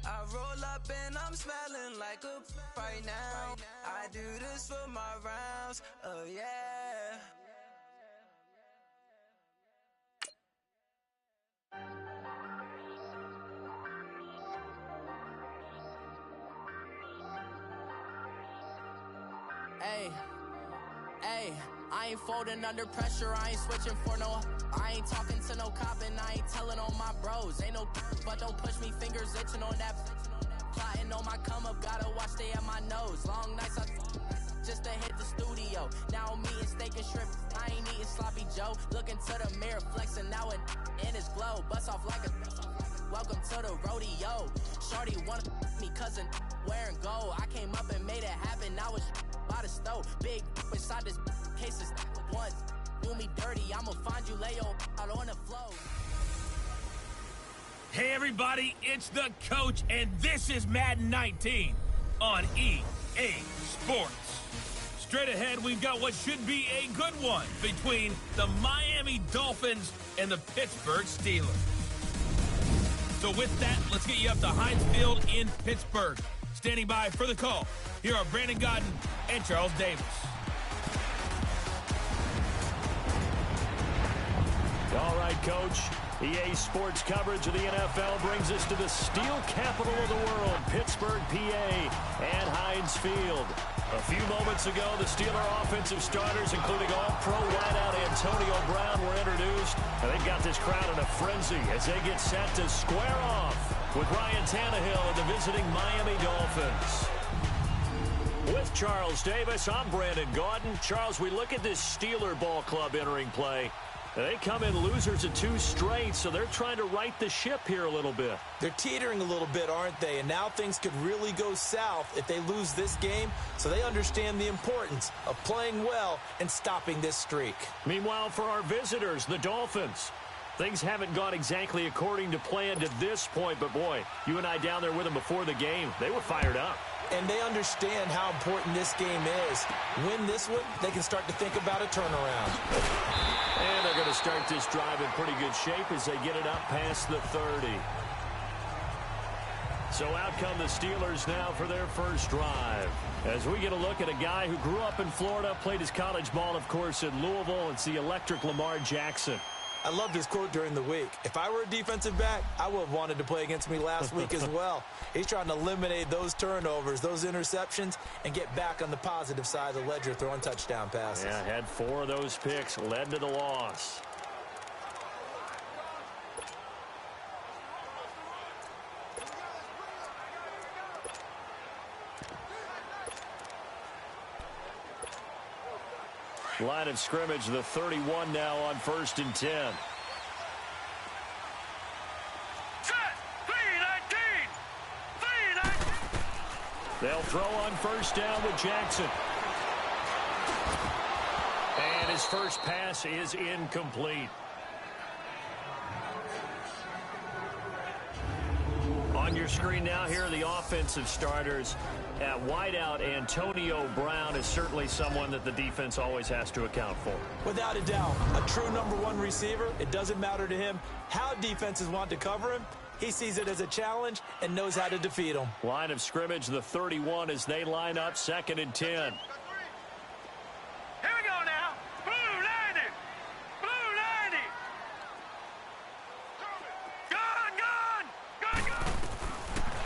I roll up and I'm smelling like a right now. I do this for my rounds, oh yeah. Hey, I ain't folding under pressure, I ain't switching for no. I ain't talking to no cop and I ain't telling on my bros. Ain't no but don't push me, fingers itching on that. Plotting on my come up, gotta watch stay at my nose. Long nights I just to hit the studio. Now I'm eating steak and shrimp, I ain't eating sloppy Joe. Looking to the mirror, flexing now and in his glow. Bust off like a welcome to the rodeo. Shorty wanted me cousin wearing gold. I came up and made it happen, now it's by the stove. Big inside this cases once. Do me dirty, I'ma find you, lay your out on the floor. Hey everybody, it's the coach, and this is Madden 19 on EA Sports. Straight ahead, we've got what should be a good one between the Miami Dolphins and the Pittsburgh Steelers. So with that, let's get you up to Heinz Field in Pittsburgh. Standing by for the call, here are Brandon Godden and Charles Davis. All right, Coach. EA Sports coverage of the NFL brings us to the steel capital of the world, Pittsburgh, PA, and Heinz Field. A few moments ago, the Steeler offensive starters, including all-pro wideout Antonio Brown, were introduced. And they've got this crowd in a frenzy as they get set to square off with Ryan Tannehill and the visiting Miami Dolphins. With Charles Davis, I'm Brandon Gaudin. Charles, we look at this Steeler ball club entering play. They come in losers of 2 straight, so they're trying to right the ship here a little bit. They're teetering a little bit, aren't they? And now things could really go south if they lose this game, so they understand the importance of playing well and stopping this streak. Meanwhile, for our visitors, the Dolphins, things haven't gone exactly according to plan to this point, but boy, you and I down there with them before the game, they were fired up. And they understand how important this game is. Win this one, they can start to think about a turnaround. And they're going to start this drive in pretty good shape as they get it up past the 30. So out come the Steelers now for their first drive. As we get a look at a guy who grew up in Florida, played his college ball, of course, in Louisville. It's the electric Lamar Jackson. I loved his quote during the week. If I were a defensive back, I would have wanted to play against me last week as well. He's trying to eliminate those turnovers, those interceptions, and get back on the positive side of the ledger throwing touchdown passes. Yeah, had 4 of those picks, led to the loss. Line of scrimmage, the 31 now on 1st and 10. They'll throw on 1st down with Jackson. And his first pass is incomplete. On your screen now, here are the offensive starters. At wideout, Antonio Brown is certainly someone that the defense always has to account for. Without a doubt, a true #1 receiver. It doesn't matter to him how defenses want to cover him. He sees it as a challenge and knows how to defeat them. Line of scrimmage, the 31 as they line up 2nd and 10. Here we go now. Blue 90. Blue 90. Gone.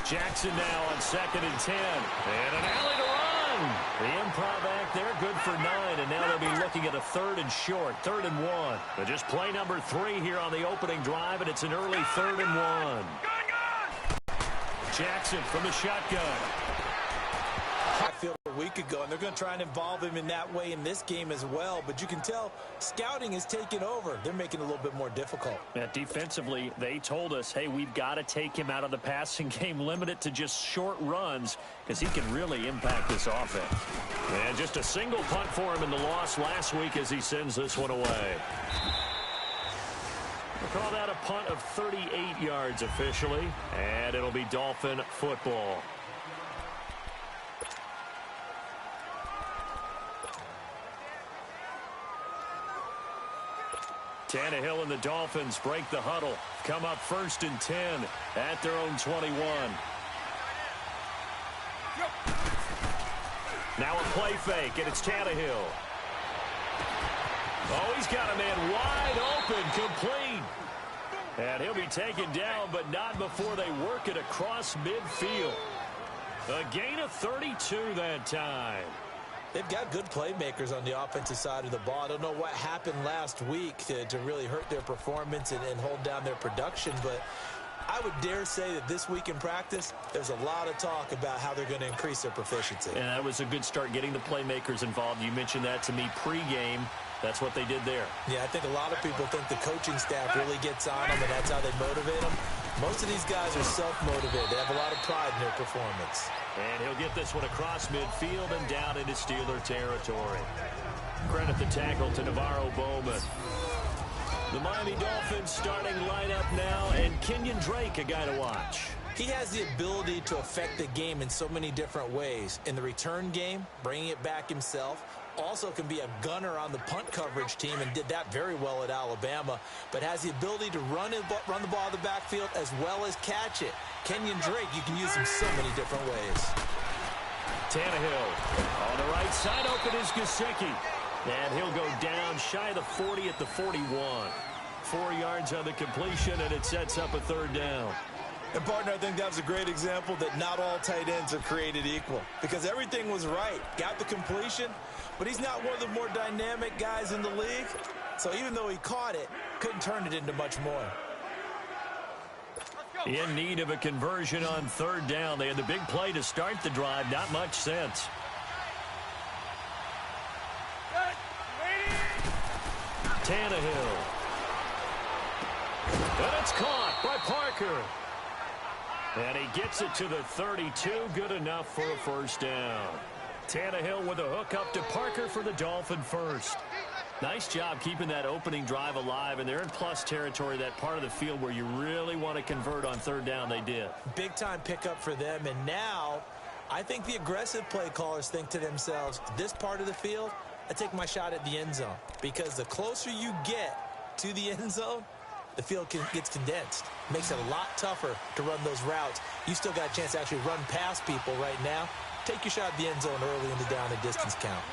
Jackson now on 2nd and 10. And an alley to run. The improv act there, good for 9. And now they'll be looking at a 3rd and short, 3rd and 1. But just play number 3 here on the opening drive, and it's an early 3rd and 1. Jackson from the shotgun. I feel a week ago, and they're going to try and involve him in that way in this game as well. But you can tell scouting is taking over. They're making it a little bit more difficult. Yeah, defensively, they told us, hey, we've got to take him out of the passing game, limit it to just short runs, because he can really impact this offense. And just a single punt for him in the loss last week as he sends this one away. We'll call that a punt of 38 yards officially, and it'll be Dolphin football. Tannehill and the Dolphins break the huddle. Come up 1st and 10 at their own 21. Now a play fake, and it's Tannehill. Oh, he's got a man wide open, complete. And he'll be taken down, but not before they work it across midfield. A gain of 32 that time. They've got good playmakers on the offensive side of the ball. I don't know what happened last week to really hurt their performance and hold down their production, but I would dare say that this week in practice, there's a lot of talk about how they're going to increase their proficiency. And that was a good start getting the playmakers involved. You mentioned that to me pregame. That's what they did there. Yeah, I think a lot of people think the coaching staff really gets on them, and that's how they motivate them. Most of these guys are self-motivated. They have a lot of pride in their performance. And he'll get this one across midfield and down into Steeler territory. Credit the tackle to Navarro Bowman. The Miami Dolphins starting lineup now, and Kenyon Drake, a guy to watch. He has the ability to affect the game in so many different ways. In the return game, bringing it back himself. Also can be a gunner on the punt coverage team and did that very well at Alabama, but has the ability to run the ball out of the backfield as well as catch it. Kenyon Drake, you can use him so many different ways. Tannehill on the right side, open is Gesicki. And he'll go down shy of the 40 at the 41. 4 yards on the completion, and it sets up a third down. And, partner, I think that was a great example that not all tight ends are created equal, because everything was right. Got the completion, but he's not one of the more dynamic guys in the league. So even though he caught it, couldn't turn it into much more. In need of a conversion on third down. They had the big play to start the drive. Not much sense. Tannehill. And it's caught by Parker. And he gets it to the 32. Good enough for a first down. Tannehill with a hook up to Parker for the Dolphin first. Nice job keeping that opening drive alive, and they're in plus territory, that part of the field where you really want to convert on third down. They did. Big-time pickup for them, and now I think the aggressive play callers think to themselves, this part of the field, I take my shot at the end zone, because the closer you get to the end zone, the field gets condensed. Makes it a lot tougher to run those routes. You still got a chance to actually run past people right now. Take your shot at the end zone early in the down and distance count.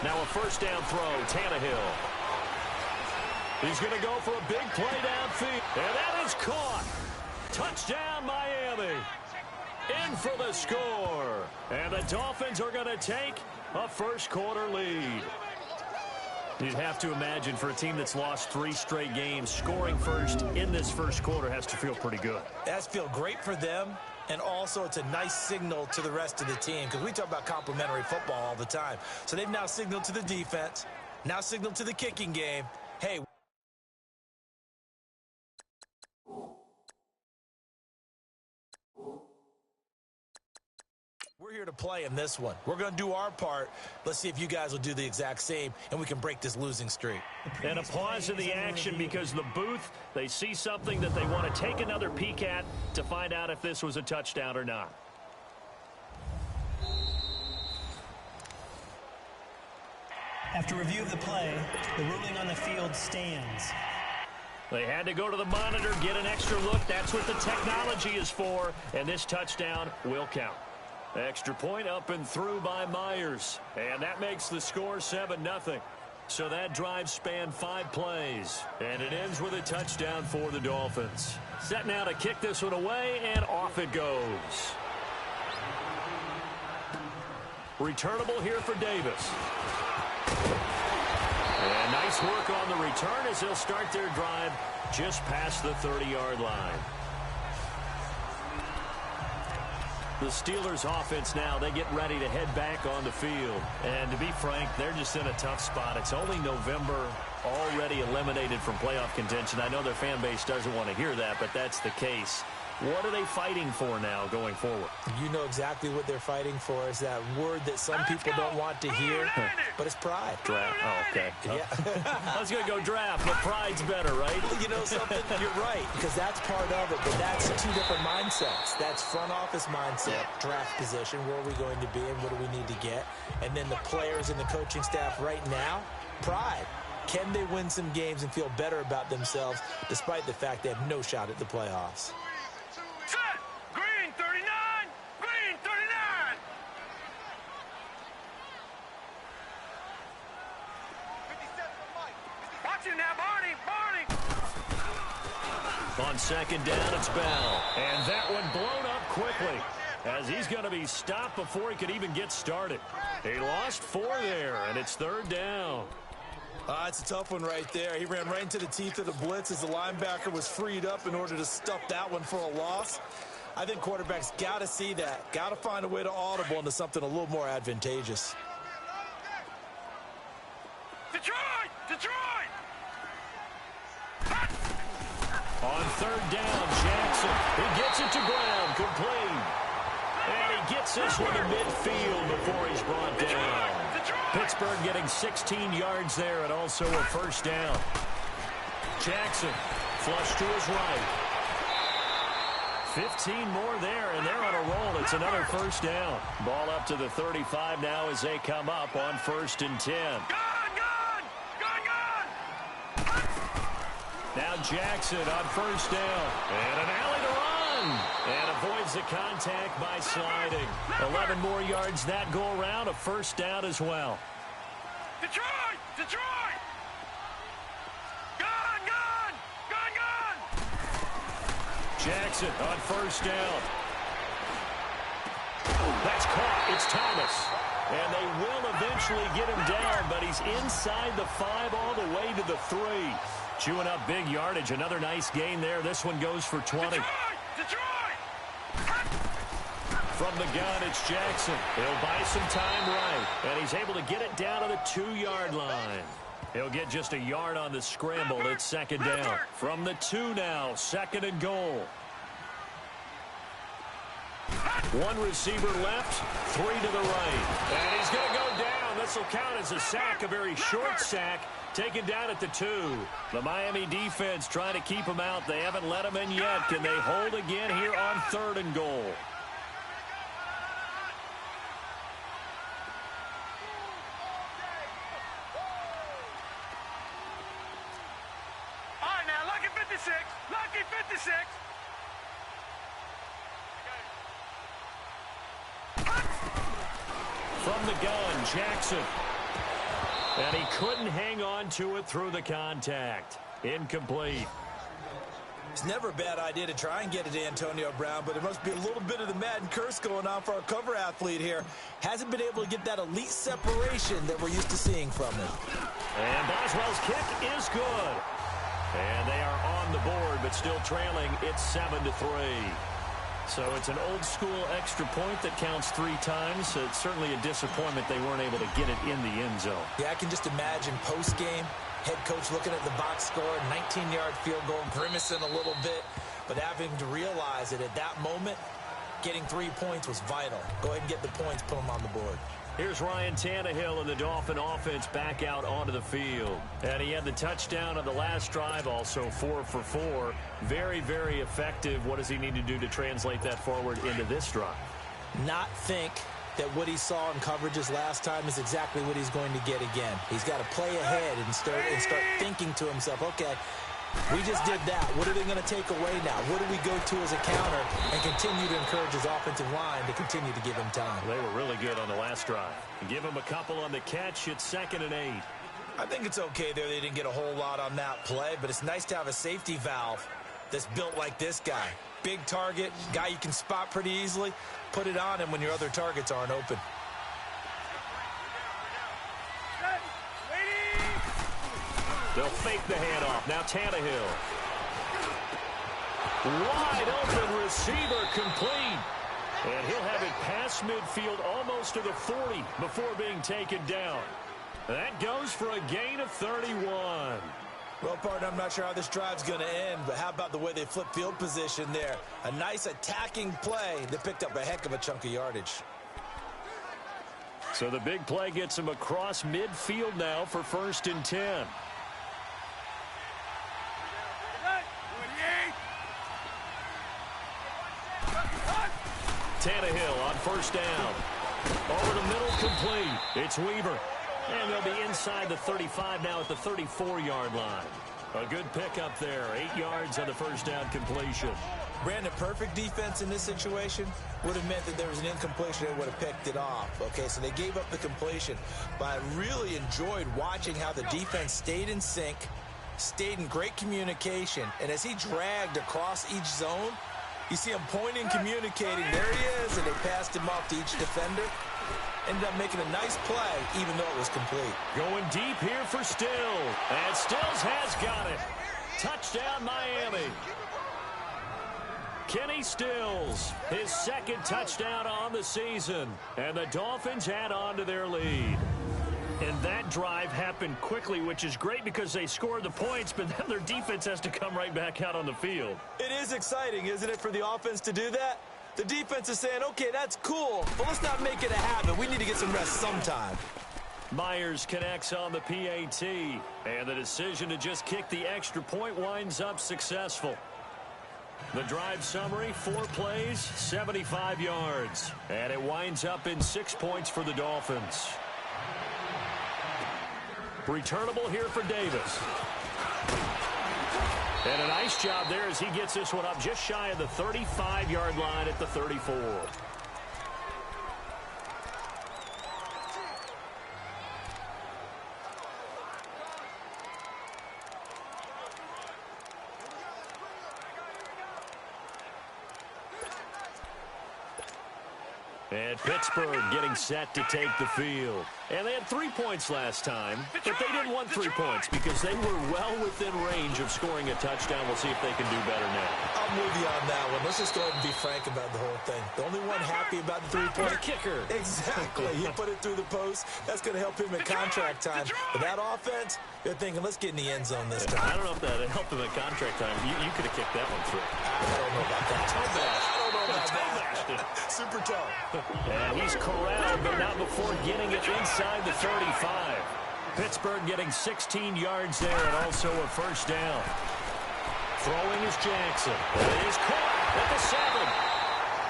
Now a first down throw, Tannehill. He's going to go for a big play downfield. And that is caught. Touchdown, Miami. In for the score. And the Dolphins are going to take a first quarter lead. You'd have to imagine for a team that's lost 3 straight games, scoring first in this first quarter has to feel pretty good. It has to feel great for them, and also it's a nice signal to the rest of the team, because we talk about complimentary football all the time. So they've now signaled to the defense, now signaled to the kicking game, hey, we're here to play in this one. We're going to do our part. Let's see if you guys will do the exact same, and we can break this losing streak. And a pause in the action because the booth, they see something that they want to take another peek at to find out if this was a touchdown or not. After review of the play, the ruling on the field stands. They had to go to the monitor, get an extra look. That's what the technology is for, and this touchdown will count. Extra point up and through by Myers. And that makes the score 7-0. So that drive spanned 5 plays. And it ends with a touchdown for the Dolphins. Set now to kick this one away, and off it goes. Returnable here for Davis. And nice work on the return as they'll start their drive just past the 30-yard line. The Steelers offense now, they get ready to head back on the field. And to be frank, they're just in a tough spot. It's only November, already eliminated from playoff contention. I know their fan base doesn't want to hear that, but that's the case. What are they fighting for now going forward? You know exactly what they're fighting for. Is that word that some people don't want to hear, but it's pride. Draft. Oh, okay. Yeah. I was going to go draft, but pride's better, right? You know something? You're right, because that's part of it, but that's 2 different mindsets. That's front office mindset, draft position, where are we going to be and what do we need to get? And then the players and the coaching staff right now, pride. Can they win some games and feel better about themselves despite the fact they have no shot at the playoffs? Set! Green 39! Green On second down, it's Bell. And that one blown up quickly, as he's going to be stopped before he could even get started. He lost 4 there, and it's third down. It's a tough one right there. He ran right into the teeth of the blitz as the linebacker was freed up in order to stuff that one for a loss. I think quarterbacks got to see that. Got to find a way to audible into something a little more advantageous. Detroit! Detroit! On third down, Jackson. He gets it to Brown, complete. And he gets this one to midfield before he's brought down. Pittsburgh getting 16 yards there and also a first down. Jackson, flush to his right. 15 more there, and they're on a roll. It's another first down. Ball up to the 35 now as they come up on 1st and 10. Now Jackson on first down. And an alley to run. And avoids the contact by sliding. 11 more yards that go around. A first down as well. Detroit! Detroit! Gun! Gun! Gun! Gun! Jackson on first down. That's caught. It's Thomas. And they will eventually get him down, but he's inside the 5 all the way to the 3. Chewing up big yardage. Another nice gain there. This one goes for 20. Detroit! Detroit! From the gun, it's Jackson. He'll buy some time right, and he's able to get it down to the 2-yard line. He'll get just a yard on the scramble. It's second down. From the 2 now, 2nd and goal. 1 receiver left, 3 to the right. And he's going to go down. This will count as a sack, a very short sack. Taken down at the 2. The Miami defense trying to keep him out. They haven't let him in yet. Can they hold again here on 3rd and goal? All right, now, lucky 56. Lucky 56. From the gun, Jackson. And he couldn't hang on to it through the contact. Incomplete. It's never a bad idea to try and get it to Antonio Brown, but it must be a little bit of the Madden curse going on for our cover athlete here. Hasn't been able to get that elite separation that we're used to seeing from him. And Boswell's kick is good. And they are on the board, but still trailing. It's 7-3. So it's an old-school extra point that counts 3 times. So it's certainly a disappointment they weren't able to get it in the end zone. Yeah, I can just imagine post-game, head coach looking at the box score, 19-yard field goal, grimacing a little bit, but having to realize that at that moment, getting 3 points was vital. Go ahead and get the points, put them on the board. Here's Ryan Tannehill and the Dolphin offense back out onto the field. And he had the touchdown on the last drive, also 4 for 4. Very, very effective. What does he need to do to translate that forward into this drive? Not think that what he saw in coverages last time is exactly what he's going to get again. He's got to play ahead and start thinking to himself, okay, we just did that. What are they going to take away now? What do we go to as a counter? And continue to encourage his offensive line to continue to give him time. They were really good on the last drive. Give him a couple on the catch. It's 2nd and 8. I think it's okay there. They didn't get a whole lot on that play, but it's nice to have a safety valve that's built like this guy. Big target, guy you can spot pretty easily. Put it on him when your other targets aren't open. They'll fake the handoff. Now Tannehill. Wide open receiver, complete. And he'll have it past midfield almost to the 40 before being taken down. That goes for a gain of 31. Well, partner, I'm not sure how this drive's going to end, but how about the way they flip field position there? A nice attacking play that picked up a heck of a chunk of yardage. So the big play gets him across midfield now for 1st and 10. Tannehill on 1st down. Over the middle, complete. It's Weaver. And they'll be inside the 35 now at the 34-yard line. A good pickup there. 8 yards on the 1st down completion. Brandon, perfect defense in this situation would have meant that there was an incompletion. They would have picked it off. Okay, so they gave up the completion. But I really enjoyed watching how the defense stayed in sync, stayed in great communication, and as he dragged across each zone, you see him pointing, communicating. There he is, and they passed him off to each defender. Ended up making a nice play, even though it was complete. Going deep here for Stills. And Stills has got it. Touchdown, Miami. Kenny Stills, his second touchdown on the season. And the Dolphins add on to their lead. And that drive happened quickly, which is great because they scored the points, but then their defense has to come right back out on the field. It is exciting, isn't it, for the offense to do that? The defense is saying, okay, that's cool, but let's not make it a habit. We need to get some rest sometime. Myers connects on the PAT, and the decision to just kick the extra point winds up successful. The drive summary, 4 plays, 75 yards, and it winds up in 6 points for the Dolphins. Returnable here for Davis. And a nice job there as he gets this one up just shy of the 35-yard line at the 34. And Pittsburgh getting set to take the field. And they had 3 points last time, but they didn't want 3 points because they were well within range of scoring a touchdown. We'll see if they can do better now. I'm with you on that one. Let's just go ahead and be frank about the whole thing. The only one happy about the 3-point kicker. Exactly. He put it through the post. That's going to help him at contract time. But that offense, they're thinking, let's get in the end zone this time. I don't know if that helped him at contract time. You could have kicked that one through. I don't know about that. I don't know about that. Super tough. And he's corralled, but not before getting it inside the 35. Pittsburgh getting 16 yards there and also a first down. Throwing is Jackson. It is caught at the 7.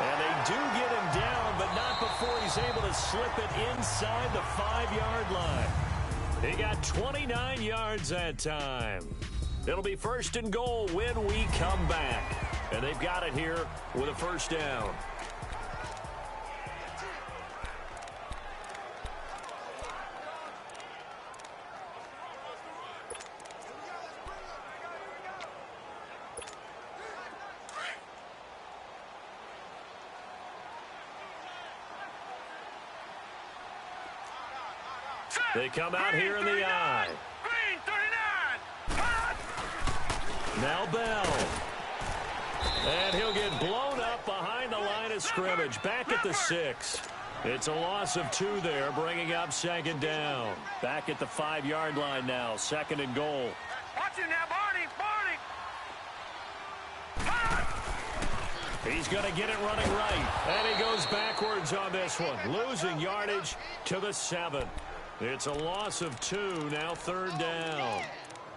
And they do get him down, but not before he's able to slip it inside the 5-yard line. He got 29 yards that time. It'll be first and goal when we come back. And they've got it here with a first down. They come out here in the eye. Green 39. Now Bell. And he'll get blown up behind the line of scrimmage. Back at the 6. It's a loss of 2 there, bringing up second down. Back at the 5-yard line now, second and goal. Watch him now, Barney. He's going to get it running right. And he goes backwards on this one, losing yardage to the 7. It's a loss of 2, now third down.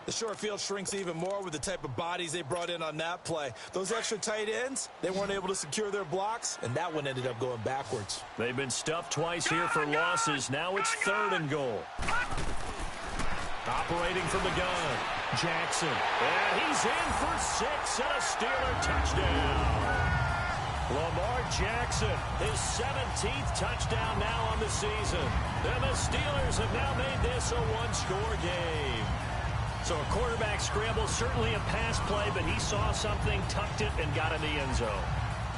The short field shrinks even more with the type of bodies they brought in on that play. Those extra tight ends, they weren't able to secure their blocks, and that one ended up going backwards. They've been stuffed twice here for losses. Now it's third and goal. Operating from the gun, Jackson. And he's in for 6 and a Steeler touchdown. Lamar Jackson, his 17th touchdown now on the season. And the Steelers have now made this a one-score game. So a quarterback scramble, certainly a pass play, but he saw something, tucked it, and got in the end zone.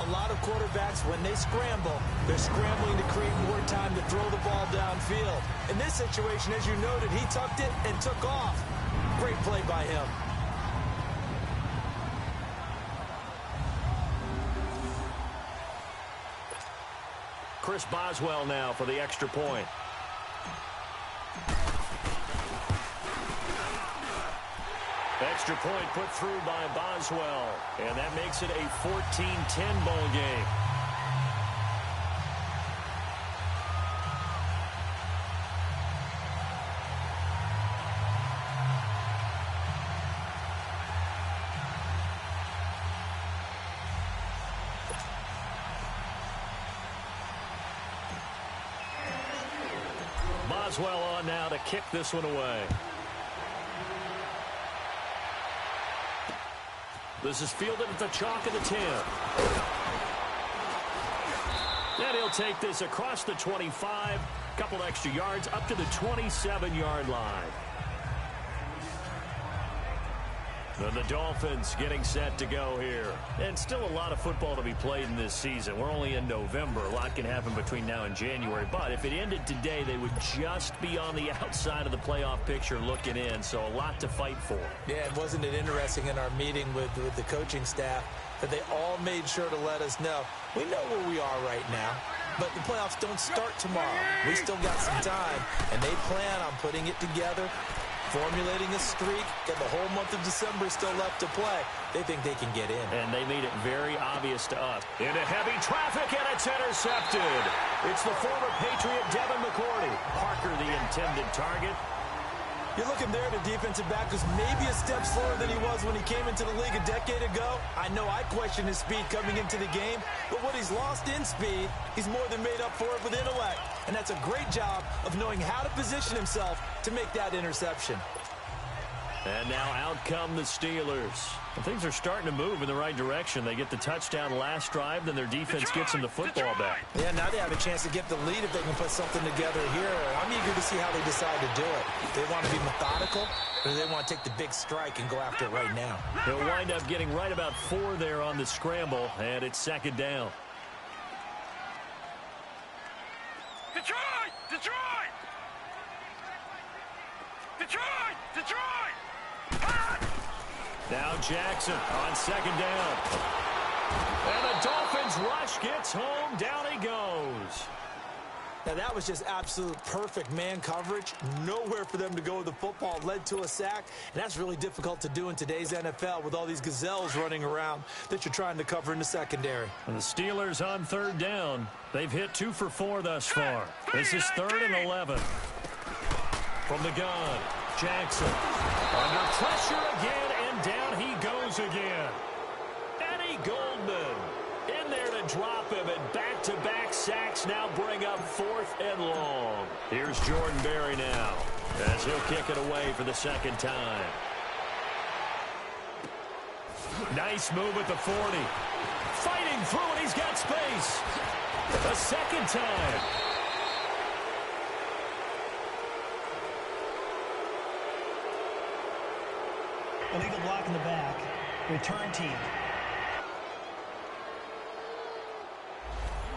A lot of quarterbacks, when they scramble, they're scrambling to create more time to throw the ball downfield. In this situation, as you noted, he tucked it and took off. Great play by him. Chris Boswell now for the extra point. Extra point put through by Boswell, and that makes it a 14-10 ball game. Boswell on now to kick this one away. This is fielded at the chalk of the 10. And he'll take this across the 25, couple extra yards up to the 27-yard line. And the Dolphins getting set to go here. And still a lot of football to be played in this season. We're only in November. A lot can happen between now and January. But if it ended today, they would just be on the outside of the playoff picture looking in. So a lot to fight for. Yeah, and wasn't it interesting in our meeting with the coaching staff that they all made sure to let us know, we know where we are right now, but the playoffs don't start tomorrow. We still got some time, and they plan on putting it together, formulating a streak, got the whole month of December still left to play. They think they can get in. And they made it very obvious to us. Into heavy traffic, and it's intercepted. It's the former Patriot Devin McCourty. Parker, the intended target. You're looking there at a defensive back who's maybe a step slower than he was when he came into the league a decade ago. I know I questioned his speed coming into the game, but what he's lost in speed, he's more than made up for it with intellect. And that's a great job of knowing how to position himself to make that interception. And now out come the Steelers. And things are starting to move in the right direction. They get the touchdown last drive, then their defense gets them the football back. Yeah, now they have a chance to get the lead if they can put something together here. I'm eager to see how they decide to do it. They want to be methodical, or do they want to take the big strike and go after it right now? They'll wind up getting right about 4 there on the scramble, and it's second down. Detroit! Detroit! Detroit! Detroit! Ah! Now Jackson on second down. And the Dolphins rush gets home. Down he goes. Now that was just absolute perfect man coverage. Nowhere for them to go with the football. Led to a sack. And that's really difficult to do in today's NFL with all these gazelles running around that you're trying to cover in the secondary. And the Steelers on third down. They've hit 2 for 4 thus far. This is 3rd and 11. From the gun, Jackson. Under pressure again, and down he goes again. Eddie Goldman in there to drop him, and back-to-back sacks now bring up 4th and long. Here's Jordan Berry now, as he'll kick it away for the second time. Nice move at the 40. Fighting through, and he's got space. A second time. Illegal block in the back. Return team.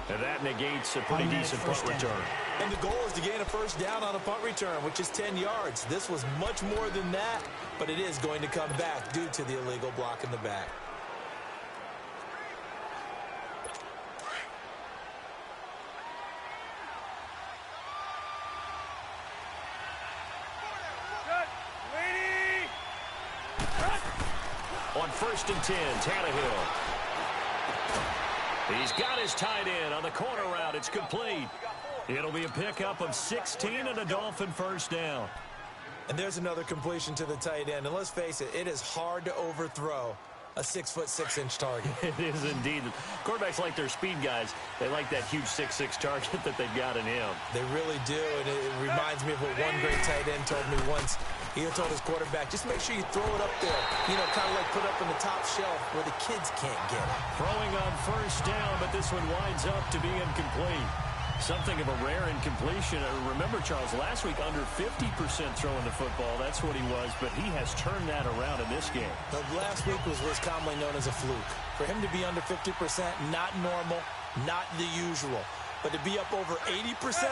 And that negates a pretty decent punt return. And the goal is to gain a first down on a punt return, which is 10 yards. This was much more than that, but it is going to come back due to the illegal block in the back. On 1st and 10, Tannehill. He's got his tight end on the corner route. It's complete. It'll be a pickup of 16 and a Dolphin first down. And there's another completion to the tight end. And let's face it, it is hard to overthrow a 6'6" target. It is indeed. Quarterbacks like their speed guys. They like that huge 6'6" target that they've got in him. They really do, and it reminds me of what one great tight end told me once. He told his quarterback, just make sure you throw it up there. You know, kind of like put up in the top shelf where the kids can't get it. Throwing on first down, but this one winds up to be incomplete. Something of a rare incompletion. Remember, Charles, last week under 50% throwing the football. That's what he was, but he has turned that around in this game. The last week was what's commonly known as a fluke. For him to be under 50%, not normal, not the usual. But to be up over 80%,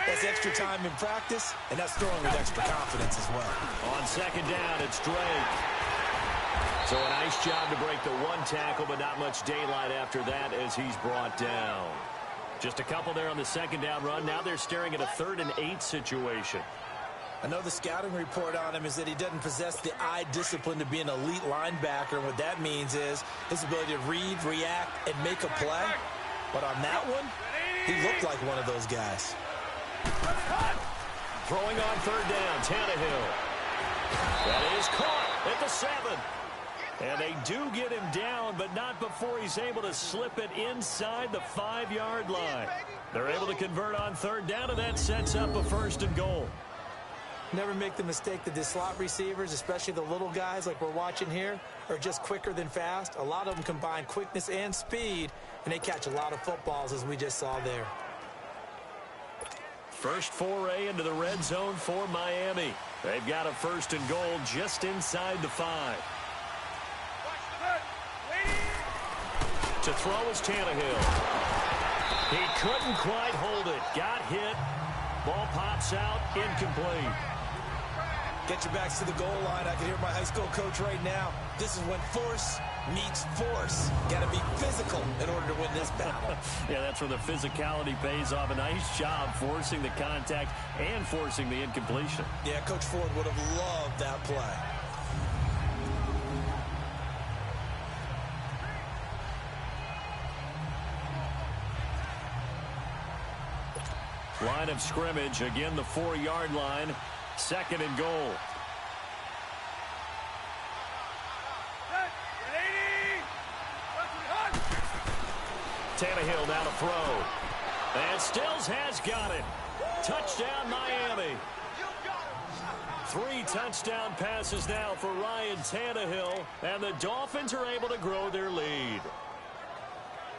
that's extra time in practice, and that's throwing with extra confidence as well. On second down, it's Drake. So a nice job to break the one tackle, but not much daylight after that as he's brought down. Just a couple there on the second down run. Now they're staring at a 3rd and 8 situation. I know the scouting report on him is that he doesn't possess the eye discipline to be an elite linebacker. And what that means is his ability to read, react, and make a play. But on that one, he looked like one of those guys. Throwing on 3rd down, Tannehill. That is caught at the 7. And they do get him down, but not before he's able to slip it inside the 5-yard line. They're able to convert on 3rd down, and that sets up a 1st and goal. Never make the mistake that the slot receivers, especially the little guys like we're watching here, are just quicker than fast. A lot of them combine quickness and speed, and they catch a lot of footballs, as we just saw there. First foray into the red zone for Miami. They've got a 1st and goal just inside the 5. To throw is Tannehill. He couldn't quite hold it. Got hit. Ball pops out. Incomplete. Get your backs to the goal line. I can hear my high school coach right now. This is when force meets force. Got to be physical in order to win this battle. Yeah, that's where the physicality pays off. A nice job forcing the contact and forcing the incompletion. Yeah, Coach Ford would have loved that play. Line of scrimmage, again the 4-yard line. Second and goal. Tannehill now to throw. And Stills has got it. Touchdown, Miami. 3 touchdown passes now for Ryan Tannehill, and the Dolphins are able to grow their lead.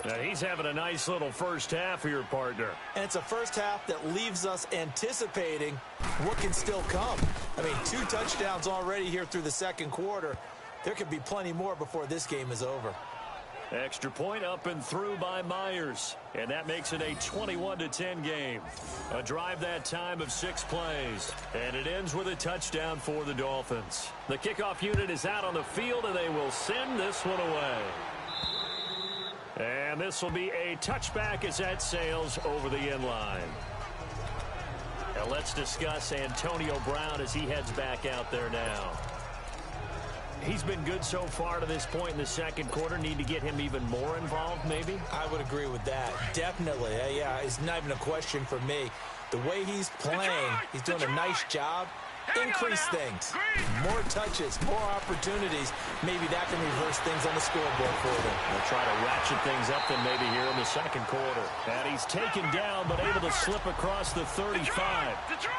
Now he's having a nice little first half here, partner. And it's a first half that leaves us anticipating what can still come. I mean, 2 touchdowns already here through the second quarter. There could be plenty more before this game is over. Extra point up and through by Myers. And that makes it a 21-10 game. A drive that time of 6 plays. And it ends with a touchdown for the Dolphins. The kickoff unit is out on the field, and they will send this one away. And this will be a touchback as that sails over the end line. Now let's discuss Antonio Brown as he heads back out there now. He's been good so far to this point in the second quarter. Need to get him even more involved, maybe? I would agree with that. Definitely. Yeah, it's not even a question for me. The way he's playing, he's doing a nice job. Increase things. More touches, more opportunities. Maybe that can reverse things on the scoreboard for them. They'll try to ratchet things up then maybe here in the second quarter. And he's taken down but able to slip across the 35.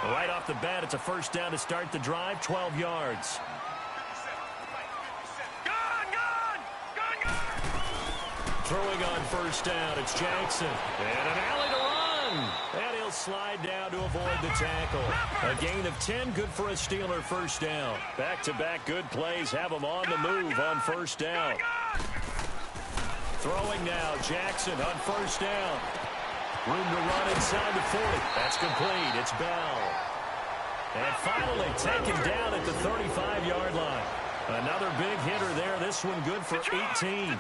Right off the bat, it's a first down to start the drive, 12 yards. Throwing on first down, it's Jackson. And an alley to run. And he'll slide down to avoid the tackle. A gain of 10, good for a Steeler first down. Back-to-back good plays have him on the move on first down. Throwing now, Jackson on first down. Room to run inside the 40. That's complete. It's Bell. And finally taken down at the 35-yard line. Another big hitter there. This one good for 18.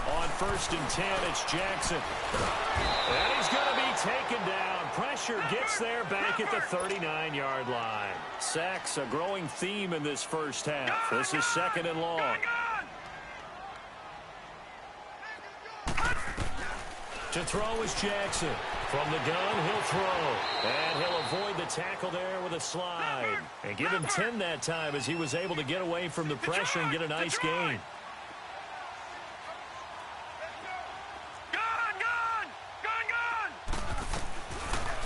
On first and 10, it's Jackson. And he's going to be taken down. Pressure gets there back at the 39-yard line. Sacks, a growing theme in this first half. This is second and long. To throw is Jackson. From the gun, he'll throw. And he'll avoid the tackle there with a slide. And give him 10 that time as he was able to get away from the pressure and get a nice gain.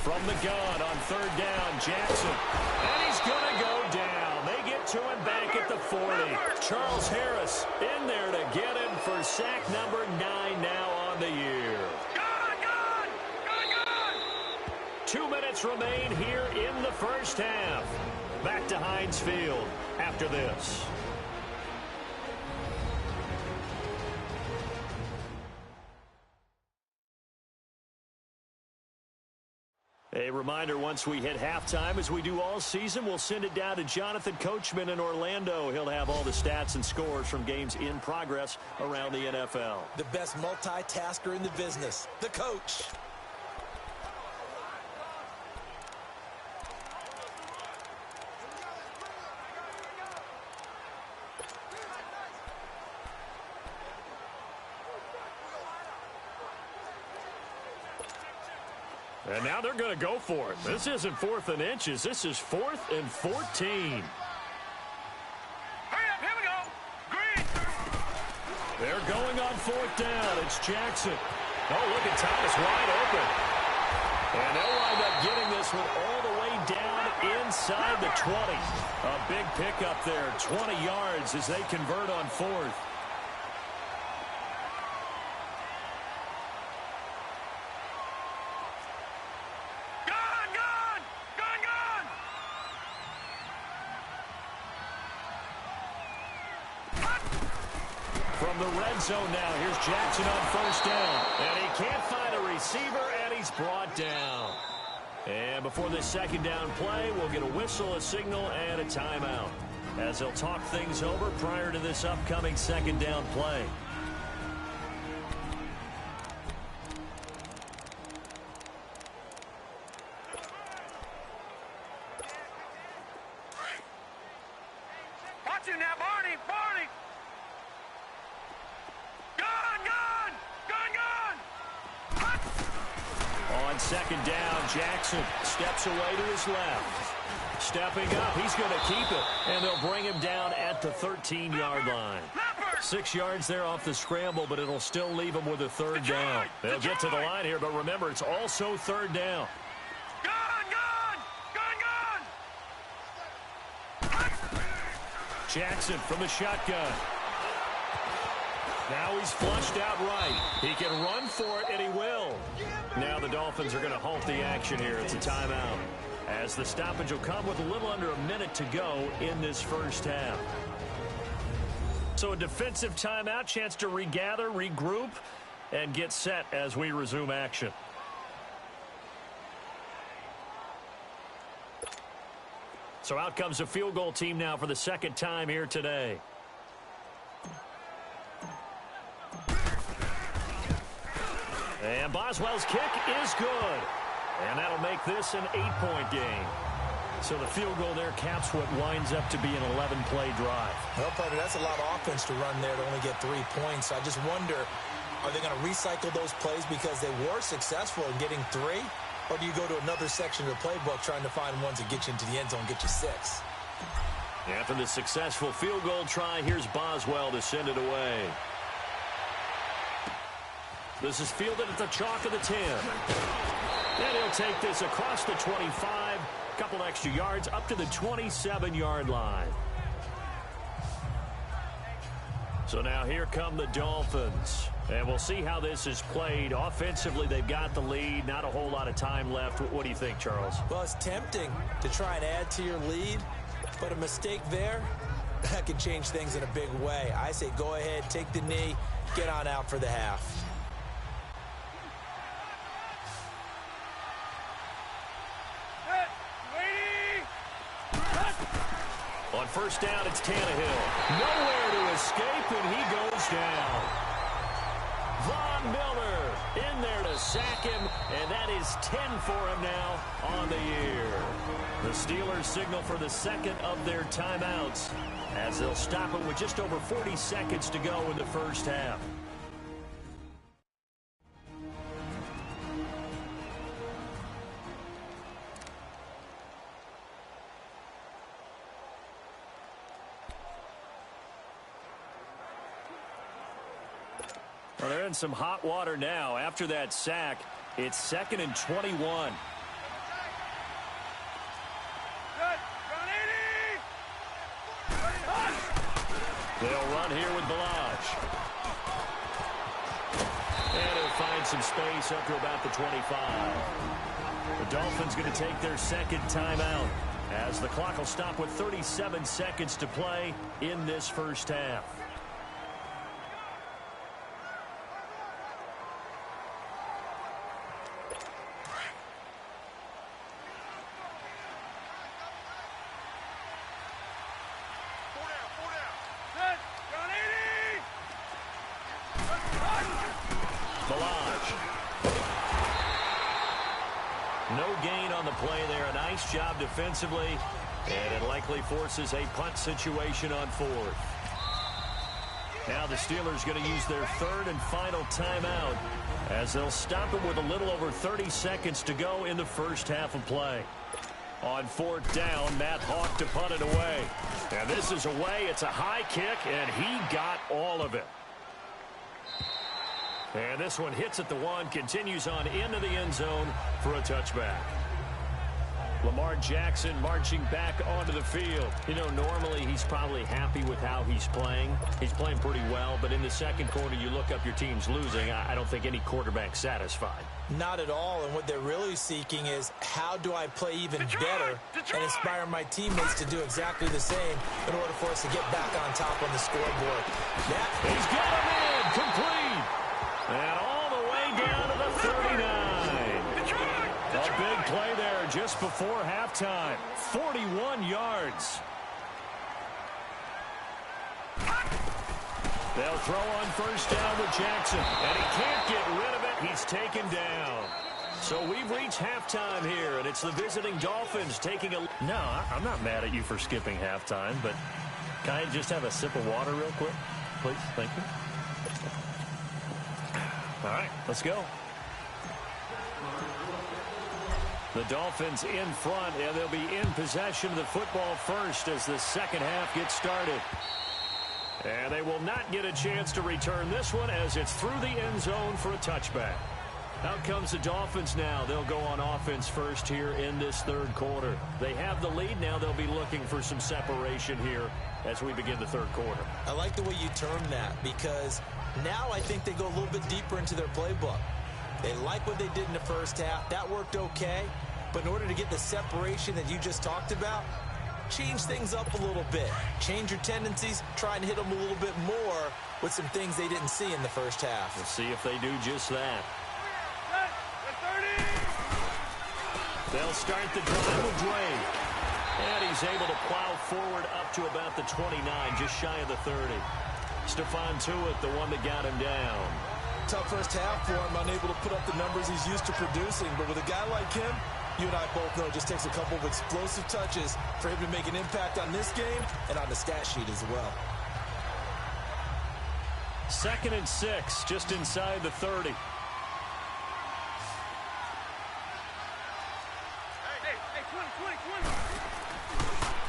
From the gun on third down, Jackson. And he's going to go down. They get to him back at the 40. Charles Harris in there to get him for sack number 9 now on the year. 2 minutes remain here in the first half. Back to Heinz Field after this. A reminder, once we hit halftime, as we do all season, we'll send it down to Jonathan Coachman in Orlando. He'll have all the stats and scores from games in progress around the NFL. The best multitasker in the business, the coach. And now they're going to go for it. This isn't 4th and inches. This is 4th and 14. Hurry up, here we go. Green. They're going on 4th down. It's Jackson. Oh, look at Thomas wide open. And they'll wind up getting this one all the way down inside the 20. A big pickup there, 20 yards as they convert on 4th. From the red zone now, here's Jackson on first down. And he can't find a receiver, and he's brought down. And before this second down play, we'll get a whistle, a signal, and a timeout, as they'll talk things over prior to this upcoming second down play. Watch him now, Barney! Barney! Gun! Gun! Gun! Gun! On second down, Jackson steps away to his left. Stepping up, he's going to keep it, and they'll bring him down at the 13-yard line. 6 yards there off the scramble, but it'll still leave him with a third down. They'll get to the line here, but remember, it's also third down. Gun! Gun! Gun! Gun! Jackson from the shotgun. Now he's flushed out right. He can run for it, and he will. Now the Dolphins are going to halt the action here. It's a timeout, as the stoppage will come with a little under a minute to go in this first half. So a defensive timeout, chance to regather, regroup, and get set as we resume action. So out comes a field goal team now for the second time here today. And Boswell's kick is good. And that'll make this an 8-point game. So the field goal there caps what winds up to be an 11-play drive. Well, partner, that's a lot of offense to run there to only get 3 points. I just wonder, are they going to recycle those plays because they were successful in getting 3? Or do you go to another section of the playbook trying to find ones that get you into the end zone and get you 6? After the successful field goal try, here's Boswell to send it away. This is fielded at the chalk of the 10. And he'll take this across the 25, a couple extra yards up to the 27-yard line. So now here come the Dolphins. And we'll see how this is played. Offensively, they've got the lead. Not a whole lot of time left. What do you think, Charles? Well, it's tempting to try and add to your lead, but a mistake there, that could change things in a big way. I say go ahead, take the knee, get on out for the half. On first down, it's Tannehill. Nowhere to escape, and he goes down. Von Miller in there to sack him, and that is 10 for him now on the year. The Steelers signal for the second of their timeouts, as they'll stop it with just over 40 seconds to go in the first half. Well, they're in some hot water now. After that sack, it's 2nd and 21. They'll run here with Balaj. And he'll find some space up to about the 25. The Dolphins going to take their second timeout, as the clock will stop with 37 seconds to play in this first half. Job defensively, and it likely forces a punt situation on 4th. Now the Steelers going to use their third and final timeout, as they'll stop it with a little over 30 seconds to go in the first half of play. On 4th down, Matt Hawk to punt it away. And this is away. It's a high kick, and he got all of it. And this one hits at the 1, continues on into the end zone for a touchback. Lamar Jackson marching back onto the field. You know, normally he's probably happy with how he's playing. He's playing pretty well, but in the second quarter, you look up your team's losing. I don't think any quarterback's satisfied. Not at all, and what they're really seeking is how do I play even better and inspire my teammates to do exactly the same in order for us to get back on top on the scoreboard. He's got him in, complete, and all the way down to the 39. A big play there just before halftime. 41 yards. They'll throw on first down with Jackson, and he can't get rid of it. He's taken down. So we've reached halftime here, and it's the visiting Dolphins taking a... No, I'm not mad at you for skipping halftime, but can I just have a sip of water real quick? Please, thank you. All right, let's go. The Dolphins in front, and they'll be in possession of the football first as the second half gets started. And they will not get a chance to return this one as it's through the end zone for a touchback. Out comes the Dolphins now. They'll go on offense first here in this third quarter. They have the lead now. They'll be looking for some separation here as we begin the third quarter. I like the way you term that because now I think they go a little bit deeper into their playbook. They like what they did in the first half. That worked okay. But in order to get the separation that you just talked about, change things up a little bit. Change your tendencies. Try and hit them a little bit more with some things they didn't see in the first half. We'll see if they do just that. They'll start the drive with Dre. And he's able to plow forward up to about the 29, just shy of the 30. Stephon Tuitt, the one that got him down. Tough first half for him, unable to put up the numbers he's used to producing. But with a guy like him, you and I both know it just takes a couple of explosive touches for him to make an impact on this game and on the stat sheet as well. 2nd and 6, just inside the 30.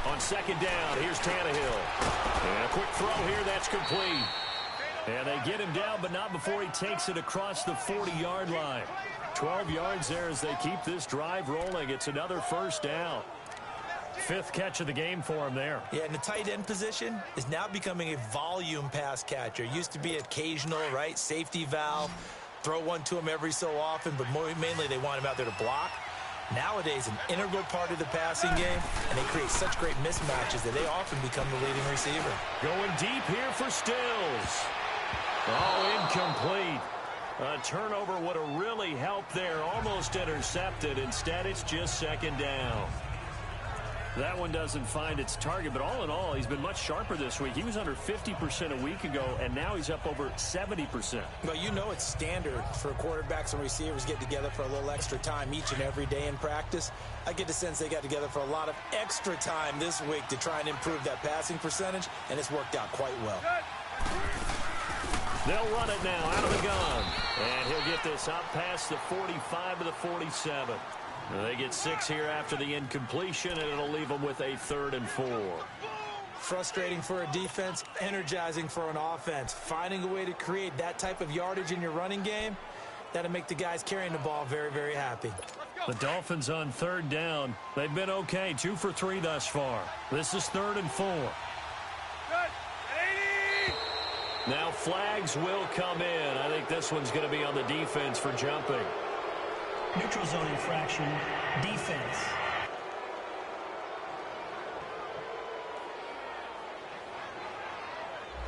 On second down, here's Tannehill. And a quick throw here, that's complete. And they get him down, but not before he takes it across the 40-yard line. 12 yards there as they keep this drive rolling. It's another first down. 5th catch of the game for him there. Yeah, and the tight end position is now becoming a volume pass catcher. Used to be occasional, right? Safety valve. Throw one to him every so often, but mainly they want him out there to block. Nowadays, an integral part of the passing game, and they create such great mismatches that they often become the leading receiver. Going deep here for Stills. Oh, incomplete. A turnover would have really helped there. Almost intercepted. Instead, it's just second down. That one doesn't find its target, but all in all, he's been much sharper this week. He was under 50% a week ago, and now he's up over 70%. Well, you know it's standard for quarterbacks and receivers get together for a little extra time each and every day in practice. I get the sense they got together for a lot of extra time this week to try and improve that passing percentage, and it's worked out quite well. They'll run it now out of the gun. And he'll get this up past the 45 to the 47. They get 6 here after the incompletion, and it'll leave them with a 3rd and 4. Frustrating for a defense, energizing for an offense. Finding a way to create that type of yardage in your running game, that'll make the guys carrying the ball very, very happy. The Dolphins on 3rd down. They've been okay, 2 for 3 thus far. This is 3rd and 4. Now flags will come in. I think this one's going to be on the defense for jumping. Neutral zone infraction, defense.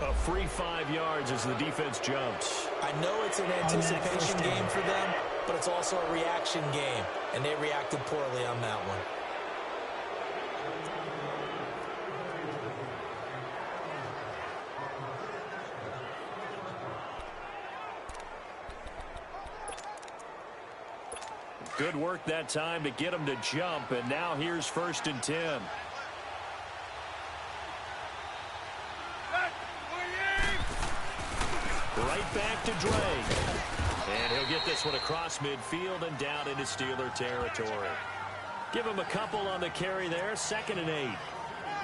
A free 5 yards as the defense jumps. I know it's an anticipation game for them, but it's also a reaction game, and they reacted poorly on that one. Good work that time to get him to jump, and now here's 1st and 10. Right back to Dre. And he'll get this one across midfield and down into Steeler territory. Give him a couple on the carry there, 2nd and 8.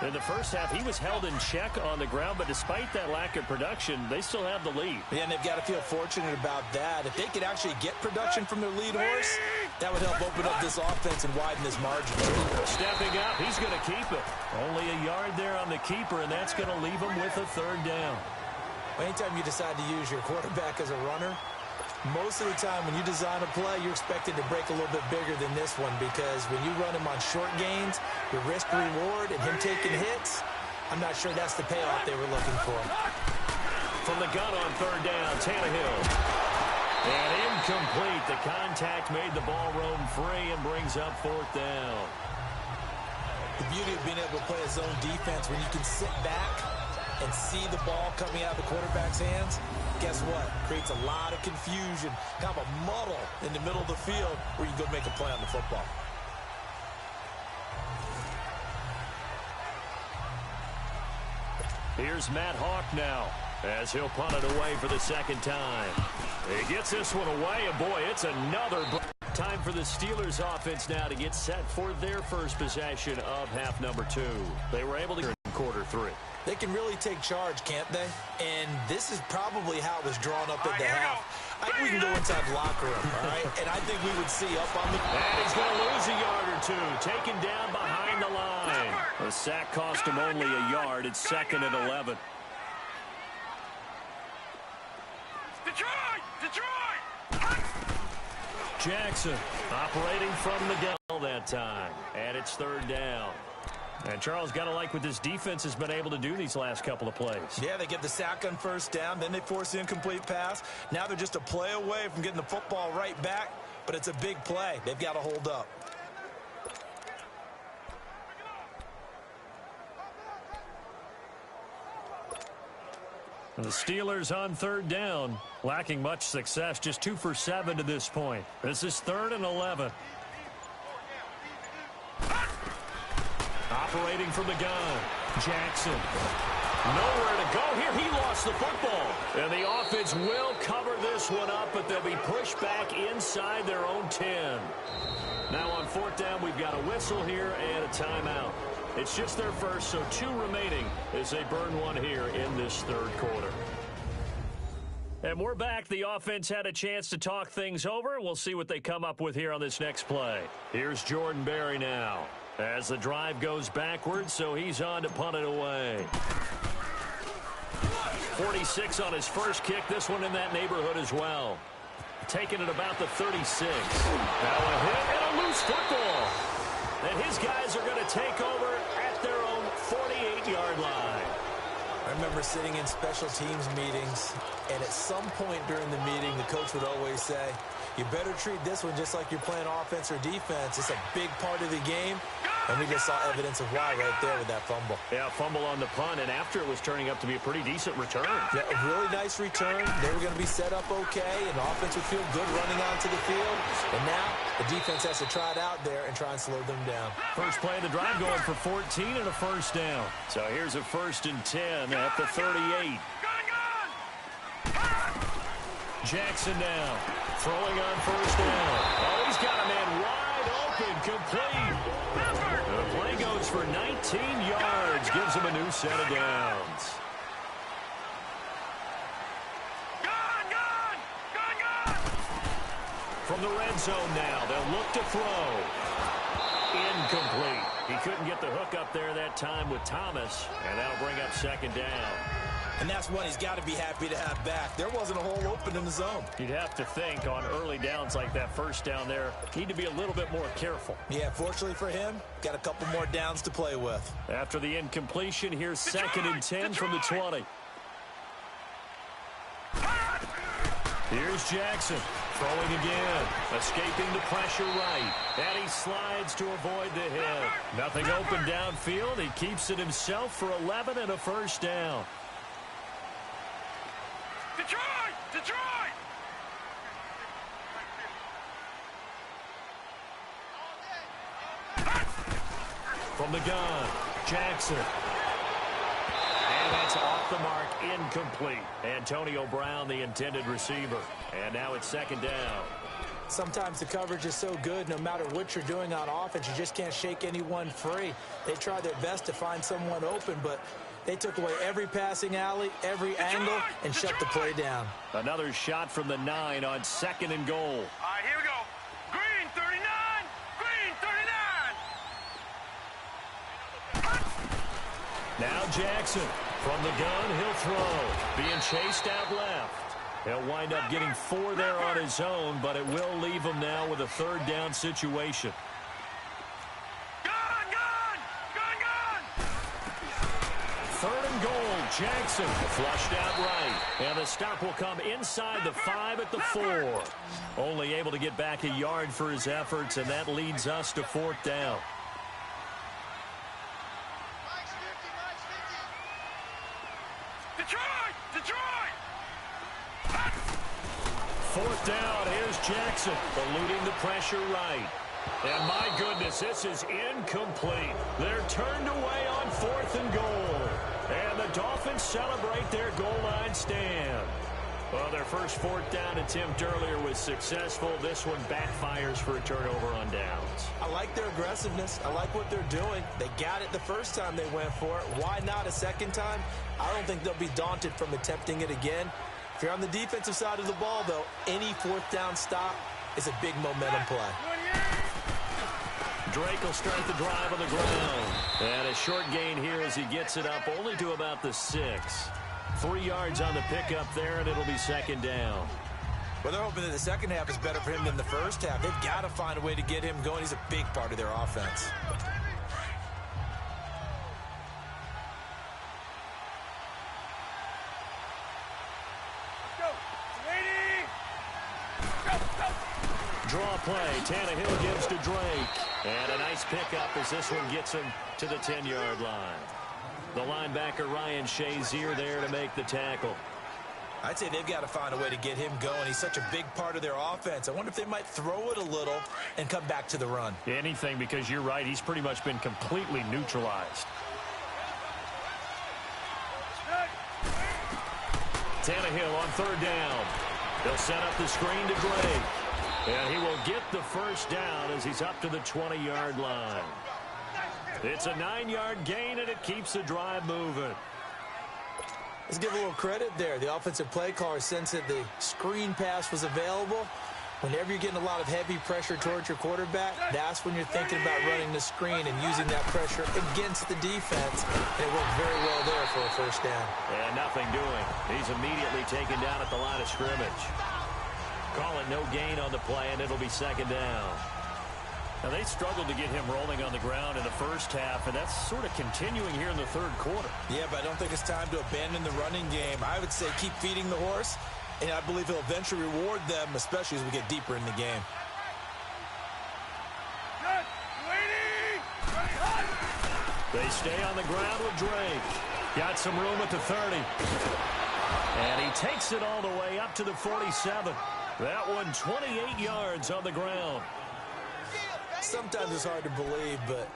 In the first half, he was held in check on the ground, but despite that lack of production, they still have the lead. Yeah, and they've got to feel fortunate about that. If they could actually get production from their lead horse, that would help open up this offense and widen this margin. Stepping up, he's going to keep it. Only a yard there on the keeper, and that's going to leave him with a third down. Anytime you decide to use your quarterback as a runner, most of the time when you design a play, you're expected to break a little bit bigger than this one, because when you run him on short gains, your risk-reward and him taking hits, I'm not sure that's the payoff they were looking for. From the gun on third down, Tannehill. And incomplete. The contact made the ball roam free and brings up fourth down. The beauty of being able to play a zone defense when you can sit back and see the ball coming out of the quarterback's hands, guess what? Creates a lot of confusion, kind of a muddle in the middle of the field where you go make a play on the football. Here's Matt Hawk now as he'll punt it away for the second time. He gets this one away, and boy, it's another time for the Steelers offense now to get set for their first possession of half number 2. They were able to get in quarter 3. They can really take charge, can't they? And this is probably how it was drawn up at the half. I think we can go inside the locker room, all right? And I think we would see up on the... And he's going to lose a yard or two, taken down behind the line. The sack cost him only a yard. It's second and 11. Detroit! Jackson operating from the gun that time. And it's third down. And Charles, got to like what this defense has been able to do these last couple of plays. Yeah, they get the sack on first down, then they force the incomplete pass. Now they're just a play away from getting the football right back, but it's a big play. They've got to hold up. And the Steelers on third down, lacking much success, just 2 for 7 to this point. This is third and 11. Operating from the gun, Jackson. Nowhere to go here. He lost the football. And the offense will cover this one up, but they'll be pushed back inside their own 10. Now on fourth down, we've got a whistle here and a timeout. It's just their first, so 2 remaining as they burn one here in this third quarter. And we're back. The offense had a chance to talk things over. We'll see what they come up with here on this next play. Here's Jordan Berry now as the drive goes backwards, so he's on to punt it away. 46 on his first kick. This one in that neighborhood as well. Taking it about the 36. Now a hit and a loose football. And his guys are going to take over at their own 48-yard line. I remember sitting in special teams meetings, and at some point during the meeting, the coach would always say, you better treat this one just like you're playing offense or defense. It's a big part of the game. And we just saw evidence of why right there with that fumble. Yeah, fumble on the punt, and after it was turning up to be a pretty decent return. Yeah, a really nice return. They were going to be set up okay, and the offense would feel good running onto the field. And now the defense has to try it out there and try and slow them down. First play of the drive going for 14 and a first down. So here's a 1st and 10 at the 38. Jackson now throwing on first down. Oh, he's got a man wide open, complete. The play goes for 19 yards, gives him a new set of downs. From the red zone now, they'll look to throw. Incomplete. He couldn't get the hook up there that time with Thomas, and that'll bring up second down. And that's one he's got to be happy to have back. There wasn't a hole open in the zone. You'd have to think on early downs like that first down there, need to be a little bit more careful. Yeah, fortunately for him, got a couple more downs to play with. After the incompletion, here's 2nd and 10 from the 20. Here's Jackson throwing again, escaping the pressure right. And he slides to avoid the hit. Nothing open downfield. He keeps it himself for 11 and a first down. Detroit! From the gun, Jackson. And that's off the mark, incomplete. Antonio Brown, the intended receiver. And now it's second down. Sometimes the coverage is so good, no matter what you're doing on offense, you just can't shake anyone free. They try their best to find someone open, but they took away every passing alley, every angle, and shut the play down. Another shot from the 9 on 2nd and goal. All right, here we go. Green 39. Green 39. Now Jackson from the gun, he'll throw. Being chased out left. He'll wind up getting 4 there on his own, but it will leave him now with a 3rd down situation. Gun, gun, gun, gun. 3rd and goal, Jackson flushed out right. And the stop will come inside the 5 at the 4. Only able to get back a yard for his efforts, and that leads us to 4th down. Detroit, Detroit. 4th down, here's Jackson, eluding the pressure right. And my goodness, this is incomplete. They're turned away on 4th and goal. And the Dolphins celebrate their goal line stand. Well, their first 4th down attempt earlier was successful. This one backfires for a turnover on downs. I like their aggressiveness. I like what they're doing. They got it the first time they went for it. Why not a second time? I don't think they'll be daunted from attempting it again. If you're on the defensive side of the ball, though, any 4th down stop is a big momentum play. Drake will start the drive on the ground. And a short gain here as he gets it up only to about the 6. 3 yards on the pickup there, and it'll be 2nd down. Well, they're hoping that the second half is better for him than the first half. They've got to find a way to get him going. He's a big part of their offense. Draw play. Tannehill gives to Drake. And a nice pickup as this one gets him to the 10-yard line. The linebacker Ryan Shazier there to make the tackle. I'd say they've got to find a way to get him going. He's such a big part of their offense. I wonder if they might throw it a little and come back to the run. Anything, because you're right. He's pretty much been completely neutralized. Tannehill on 3rd down. They'll set up the screen to Drake. And he will get the first down as he's up to the 20-yard line. It's a 9-yard gain, and it keeps the drive moving. Let's give a little credit there. The offensive play caller sensed that the screen pass was available. Whenever you're getting a lot of heavy pressure towards your quarterback, that's when you're thinking about running the screen and using that pressure against the defense. And it worked very well there for a first down. And nothing doing. He's immediately taken down at the line of scrimmage. Call it no gain on the play, and it'll be 2nd down. Now, they struggled to get him rolling on the ground in the first half, and that's sort of continuing here in the 3rd quarter. Yeah, but I don't think it's time to abandon the running game. I would say keep feeding the horse, and I believe he'll eventually reward them, especially as we get deeper in the game. They stay on the ground with Drake. Got some room at the 30. And he takes it all the way up to the 47. That one 28 yards on the ground. Sometimes it's hard to believe, but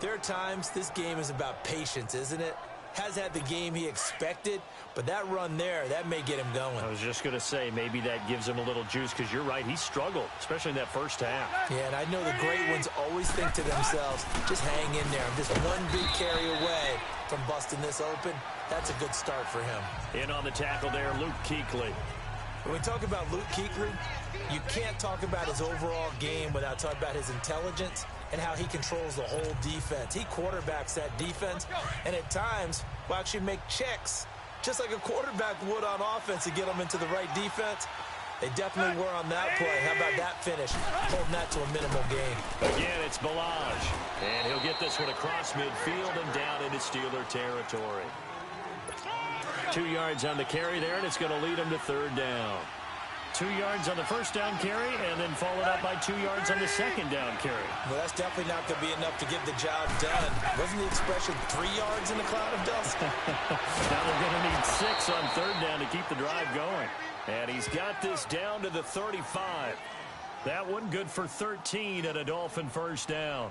there are times this game is about patience, isn't it? Has had the game he expected, but that run there, that may get him going. I was just going to say, maybe that gives him a little juice, because you're right, he struggled, especially in that first half. Yeah, and I know the great ones always think to themselves, just hang in there. I'm just one big carry away from busting this open. That's a good start for him. In on the tackle there, Luke Kuechly. When we talk about Luke Kuechly, you can't talk about his overall game without talking about his intelligence and how he controls the whole defense. He quarterbacks that defense, and at times will actually make checks, just like a quarterback would on offense to get them into the right defense. They definitely were on that play. How about that finish? Holding that to a minimal gain. Again, it's Balaj. And he'll get this one across midfield and down into Steeler territory. 2 yards on the carry there, and it's going to lead him to 3rd down. 2 yards on the first down carry, and then followed up by 2 yards on the 2nd down carry. Well, that's definitely not going to be enough to get the job done. Wasn't the expression 3 yards in a cloud of dust? Now they're going to need 6 on 3rd down to keep the drive going. And he's got this down to the 35. That one good for 13 at a Dolphin first down.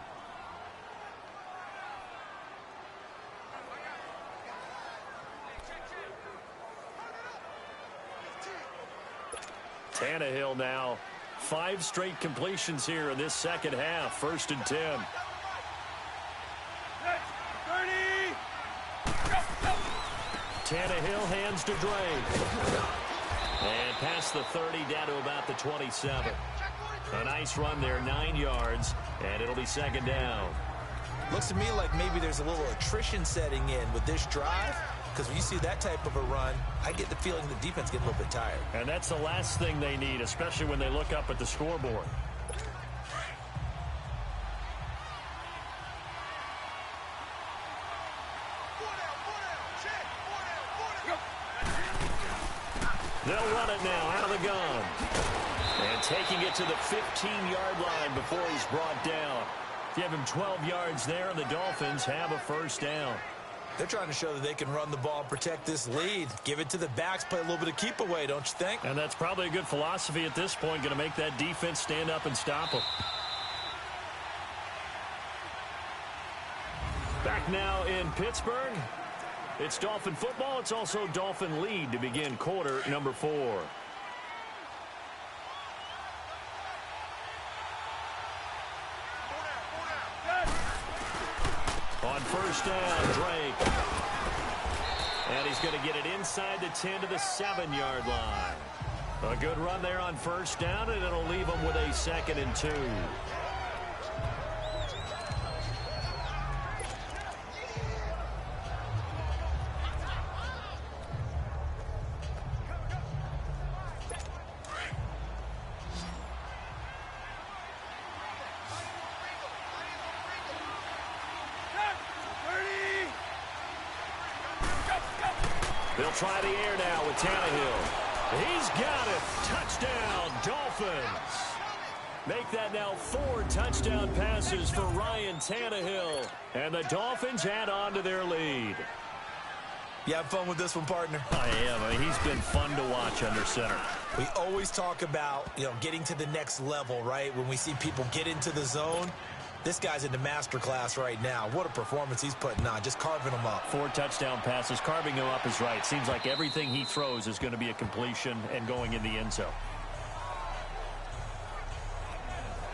Tannehill now 5 straight completions here in this second half. 1st and 10. 30. Tannehill hands to Drake. And past the 30 down to about the 27. A nice run there, 9 yards, and it'll be 2nd down. Looks to me like maybe there's a little attrition setting in with this drive, because when you see that type of a run, I get the feeling the defense gets a little bit tired. And that's the last thing they need, especially when they look up at the scoreboard. They'll run it now out of the gun. And taking it to the 15-yard line before he's brought down. Give him 12 yards there, and the Dolphins have a 1st down. They're trying to show that they can run the ball and protect this lead. Give it to the backs, play a little bit of keep away, don't you think? And that's probably a good philosophy at this point, going to make that defense stand up and stop them. Back now in Pittsburgh. It's Dolphin football. It's also Dolphin lead to begin quarter number 4. On 1st down, Drake. And he's going to get it inside the 10 to the 7-yard line. A good run there on 1st down, and it'll leave him with a 2nd and 2. They'll try the air now with Tannehill. He's got it. Touchdown, Dolphins. Make that now 4 touchdown passes for Ryan Tannehill. And the Dolphins add on to their lead. You have fun with this one, partner? I am. I mean, he's been fun to watch under center. We always talk about, getting to the next level, right? When we see people get into the zone. This guy's in the master class right now. What a performance he's putting on, just carving them up. 4 touchdown passes. Carving them up is right. Seems like everything he throws is going to be a completion and going in the end zone.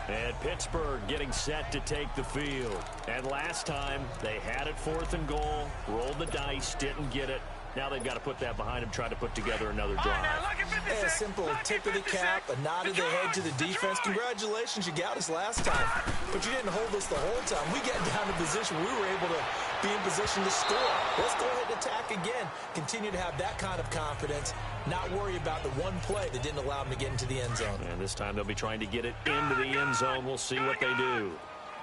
And Pittsburgh getting set to take the field. And last time, they had it 4th and goal, rolled the dice, didn't get it. Now they've got to put that behind him, try to put together another drive. A simple tip of the cap, a nod of the head to the defense. Congratulations, you got us last time. But you didn't hold us the whole time. We got down to position where we were able to be in position to score. Let's go ahead and attack again. Continue to have that kind of confidence. Not worry about the one play that didn't allow them to get into the end zone. And this time they'll be trying to get it into the end zone. We'll see what they do.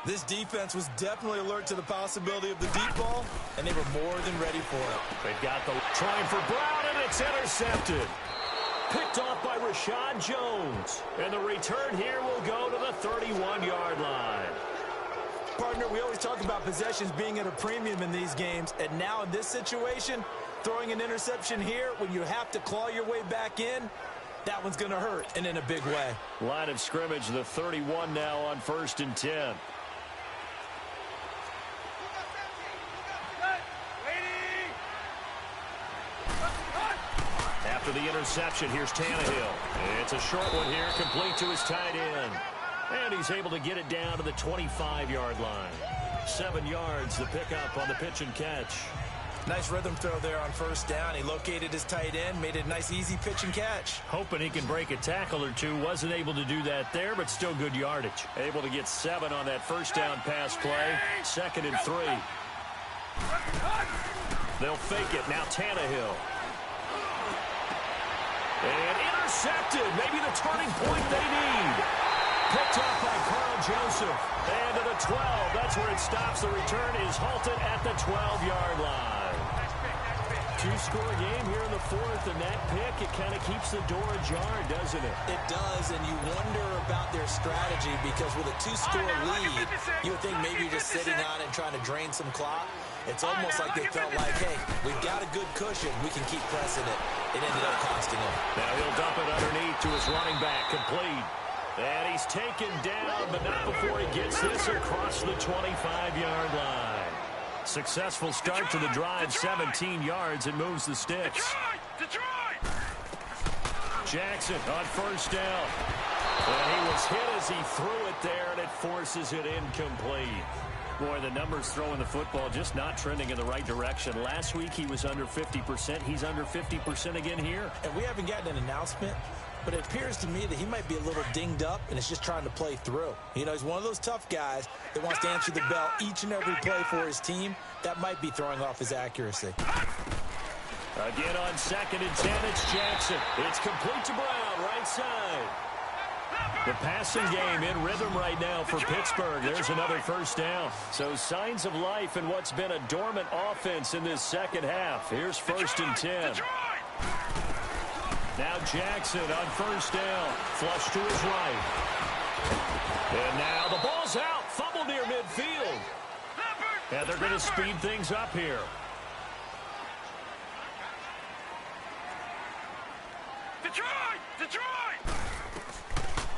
This defense was definitely alert to the possibility of the deep ball, and they were more than ready for it. They've got the trying for Brown, and it's intercepted. Picked off by Rashad Jones. And the return here will go to the 31-yard line. Partner, we always talk about possessions being at a premium in these games, and now in this situation, throwing an interception here when you have to claw your way back in, that one's going to hurt, and in a big way. Line of scrimmage, the 31 now on 1st and 10. After the interception, here's Tannehill. It's a short one here, complete to his tight end. And he's able to get it down to the 25-yard line. 7 yards, the pickup on the pitch and catch. Nice rhythm throw there on 1st down. He located his tight end, made it a nice, easy pitch and catch. Hoping he can break a tackle or two. Wasn't able to do that there, but still good yardage. Able to get 7 on that 1st down pass play. 2nd and 3. They'll fake it. Now Tannehill. And intercepted. Maybe the turning point they need. Picked off by Carl Joseph. And to the 12. That's where it stops. The return is halted at the 12-yard line. 2-score game here in the 4th, and that pick, it kind of keeps the door ajar, doesn't it? It does, and you wonder about their strategy because with a 2-score lead, you would think maybe you're just sitting on it and trying to drain some clock. It's almost like they felt like, hey, we've got a good cushion. We can keep pressing it. It ended up costing him. Now he'll dump it underneath to his running back, complete. And he's taken down, but not before he gets this across the 25-yard line. Successful start to the drive, 17 yards, and moves the sticks. Jackson on 1st down. And he was hit as he threw it there, and it forces it incomplete. Boy, the numbers throwing the football just not trending in the right direction. Last week he was under 50%. He's under 50% again here. And we haven't gotten an announcement, but it appears to me that he might be a little dinged up and is just trying to play through. You know, he's one of those tough guys that wants to answer the bell each and every play for his team. That might be throwing off his accuracy. Again on 2nd and 10, it's Jackson. It's complete to Brown, right side. The passing game in rhythm right now for Pittsburgh. There's another first down. So signs of life in what's been a dormant offense in this second half. Here's 1st and 10. Now Jackson on first down. Flush to his right. And now the ball's out. Fumble near midfield. And they're going to speed things up here. Detroit!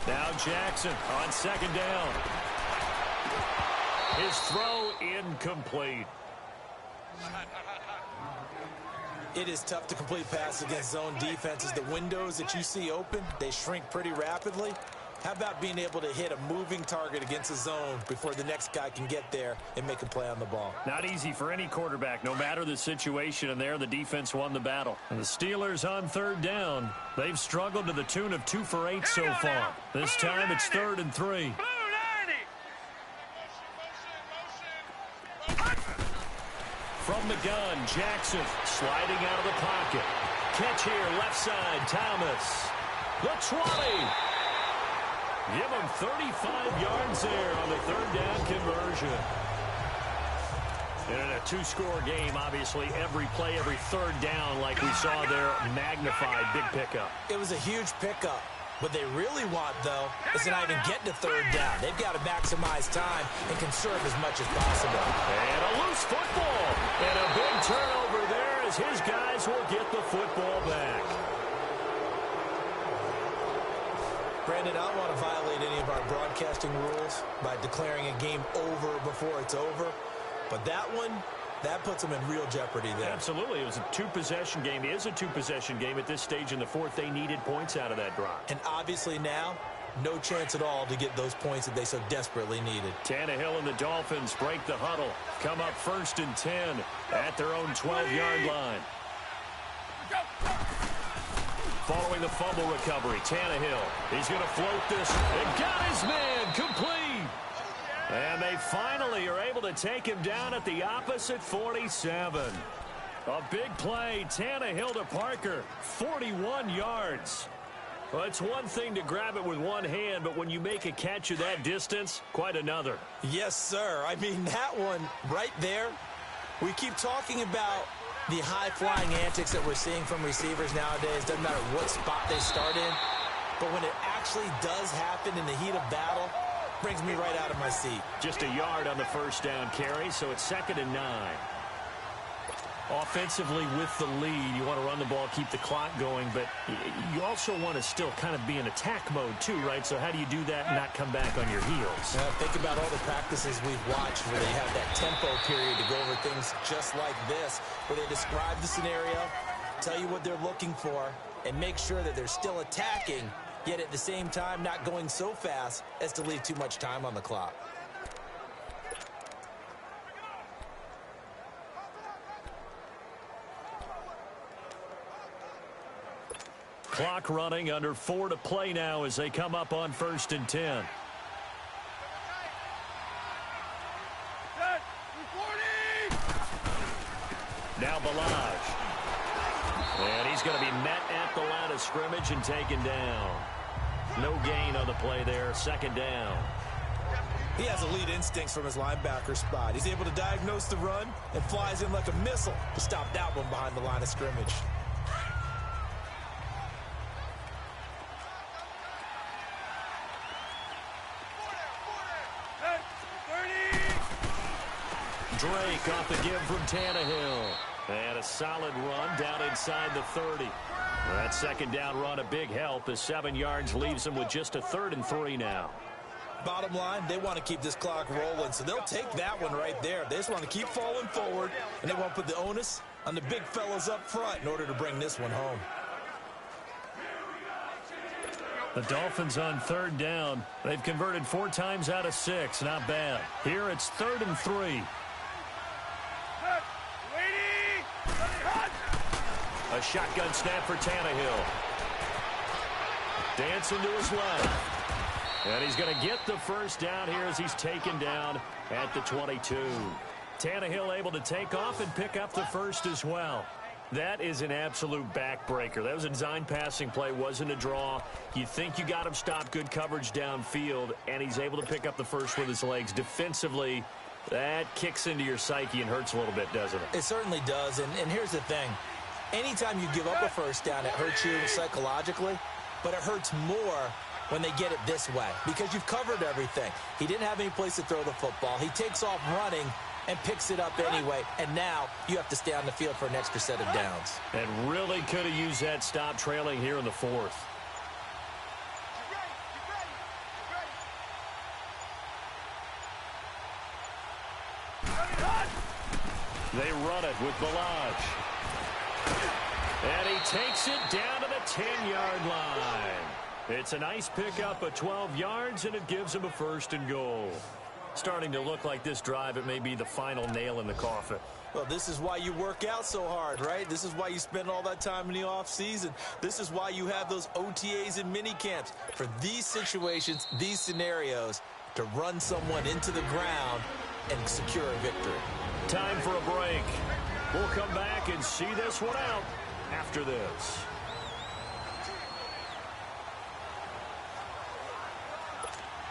Now Jackson on 2nd down. His throw incomplete. It is tough to complete passes against zone defenses. The windows that you see open, they shrink pretty rapidly. How about being able to hit a moving target against a zone before the next guy can get there and make a play on the ball? Not easy for any quarterback, no matter the situation, and there the defense won the battle. And the Steelers on 3rd down. They've struggled to the tune of 2 for 8 so far. This time it's 3rd and 3. From the gun, Jackson sliding out of the pocket. Catch here, left side, Thomas. The 20. Give him 35 yards there on the 3rd down conversion. And in a 2-score game, obviously, every play, every 3rd down, like we saw there, magnified, big pickup. It was a huge pickup. What they really want, though, is to not even get to 3rd down. They've got to maximize time and conserve as much as possible. And a loose football. And a big turnover there as his guys will get the football back. Brandon, I don't want to violate any of our broadcasting rules by declaring a game over before it's over. But that one, that puts them in real jeopardy there. Absolutely. It was a 2-possession game. It is a 2-possession game at this stage in the 4th. They needed points out of that drive. And obviously now, no chance at all to get those points that they so desperately needed. Tannehill and the Dolphins break the huddle. Come up 1st and 10 at their own 12-yard line. Following the fumble recovery, Tannehill, he's going to float this, and got his man complete. And they finally are able to take him down at the opposite 47. A big play, Tannehill to Parker, 41 yards. Well, it's one thing to grab it with one hand, but when you make a catch of that distance, quite another. Yes, sir. I mean, that one right there, we keep talking about the high-flying antics that we're seeing from receivers nowadays. Doesn't matter what spot they start in. But when it actually does happen in the heat of battle, brings me right out of my seat. Just a yard on the first down carry, so it's 2nd and 9. Offensively with the lead, you want to run the ball, keep the clock going, but you also want to still kind of be in attack mode too, right? So how do you do that and not come back on your heels? Think about all the practices we've watched where they have that tempo period to go over things just like this, where they describe the scenario, tell you what they're looking for, and make sure that they're still attacking, yet at the same time not going so fast as to leave too much time on the clock. Clock running, under 4 to play now as they come up on 1st and 10. Now Balaj. And he's going to be met at the line of scrimmage and taken down. No gain on the play there, 2nd down. He has elite instincts from his linebacker spot. He's able to diagnose the run and flies in like a missile to stop that one behind the line of scrimmage. Drake off the give from Tannehill. And a solid run down inside the 30. That 2nd down run a big help as 7 yards leaves them with just a 3rd and 3 now. Bottom line, they want to keep this clock rolling, so they'll take that one right there. They just want to keep falling forward, and they want to put the onus on the big fellas up front in order to bring this one home. The Dolphins on 3rd down. They've converted 4 times out of 6. Not bad. Here it's 3rd and 3. A shotgun snap for Tannehill. Dancing to his left. And he's going to get the first down here as he's taken down at the 22. Tannehill able to take off and pick up the first as well. That is an absolute backbreaker. That was a design passing play, wasn't a draw. You think you got him stopped, good coverage downfield, and he's able to pick up the first with his legs. Defensively, that kicks into your psyche and hurts a little bit, doesn't it? It certainly does, and here's the thing. Anytime you give up a first down, it hurts you psychologically, but it hurts more when they get it this way because you've covered everything. He didn't have any place to throw the football. He takes off running and picks it up anyway, and now you have to stay on the field for an extra set of downs. And really could have used that stop trailing here in the 4th. They run it with Balaj. And he takes it down to the 10-yard line. It's a nice pickup of 12 yards, and it gives him a 1st and goal. Starting to look like this drive, it may be the final nail in the coffin. Well, this is why you work out so hard, right? This is why you spend all that time in the offseason. This is why you have those OTAs and mini camps. For these situations, these scenarios, to run someone into the ground and secure a victory. Time for a break. We'll come back and see this one out after this.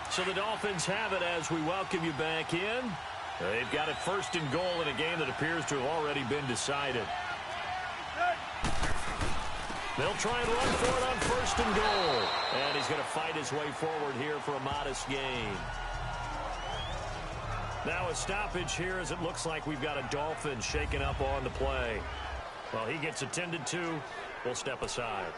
So the Dolphins have it as we welcome you back in. They've got it 1st and goal in a game that appears to have already been decided. They'll try and run for it on 1st and goal. And he's going to fight his way forward here for a modest gain. Now a stoppage here as it looks like we've got a Dolphin shaken up on the play. Well, he gets attended to. We'll step aside.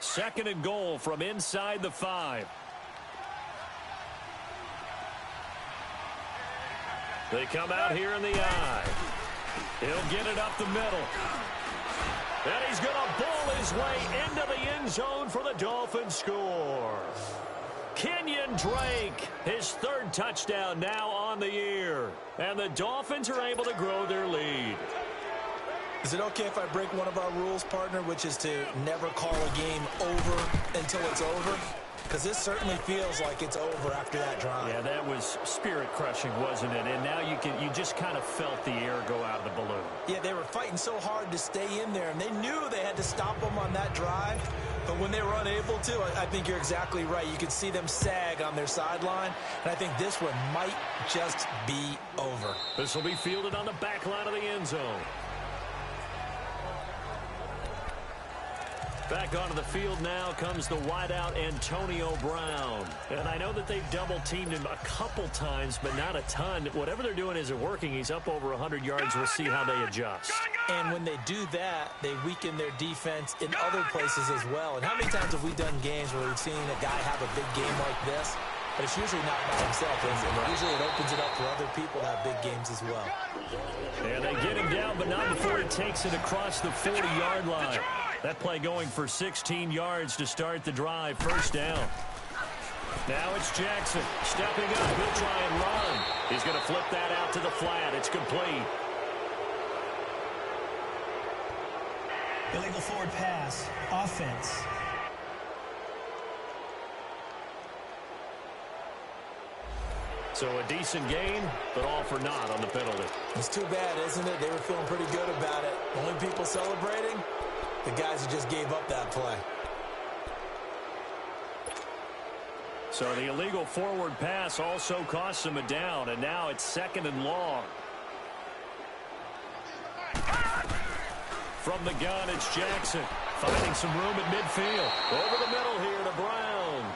Second and goal from inside the 5. They come out here in the eye. He'll get it up the middle. And he's going to ball his way into the end zone for the Dolphins score. Kenyon Drake, his 3rd touchdown now on the year. And the Dolphins are able to grow their lead. Is it okay if I break one of our rules, partner, which is to never call a game over until it's over? Because this certainly feels like it's over after that drive. Yeah, that was spirit-crushing, wasn't it? And now you just kind of felt the air go out of the balloon. Yeah, they were fighting so hard to stay in there, and they knew they had to stop them on that drive. But when they were unable to, I think you're exactly right. You could see them sag on their sideline, and I think this one might just be over. This will be fielded on the back line of the end zone. Back onto the field now comes the wideout Antonio Brown. And I know that they've double-teamed him a couple times, but not a ton. Whatever they're doing isn't working. He's up over 100 yards. We'll see how they adjust. And when they do that, they weaken their defense in other places as well. And how many times have we done games where we've seen a guy have a big game like this? But it's usually not by himself, is it? Usually it opens it up for other people to have big games as well. And they get him down, but not before he takes it across the 40-yard line. That play going for 16 yards to start the drive. 1st down. Now it's Jackson stepping up. He'll try and run. He's going to flip that out to the flat. It's complete. Illegal forward pass. Offense. So a decent gain, but all for naught on the penalty. It's too bad, isn't it? They were feeling pretty good about it. Only people celebrating, the guys who just gave up that play. So the illegal forward pass also costs him a down, and now it's 2nd and long. From the gun, it's Jackson finding some room at midfield. Over the middle here to Brown.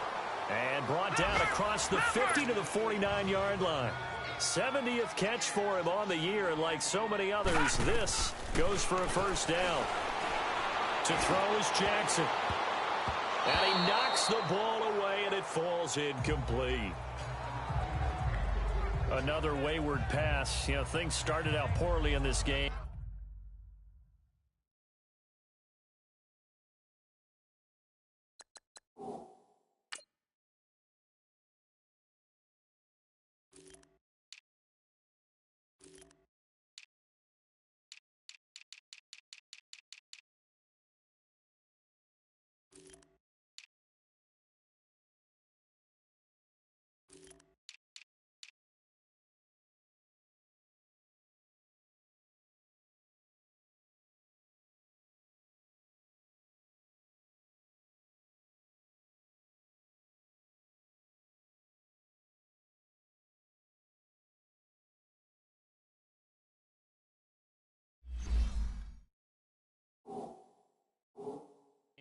And brought down across the 50 to the 49-yard line. 70th catch for him on the year, and like so many others, this goes for a 1st down. To throw is Jackson. And he knocks the ball away, and it falls incomplete. Another wayward pass. You know, things started out poorly in this game.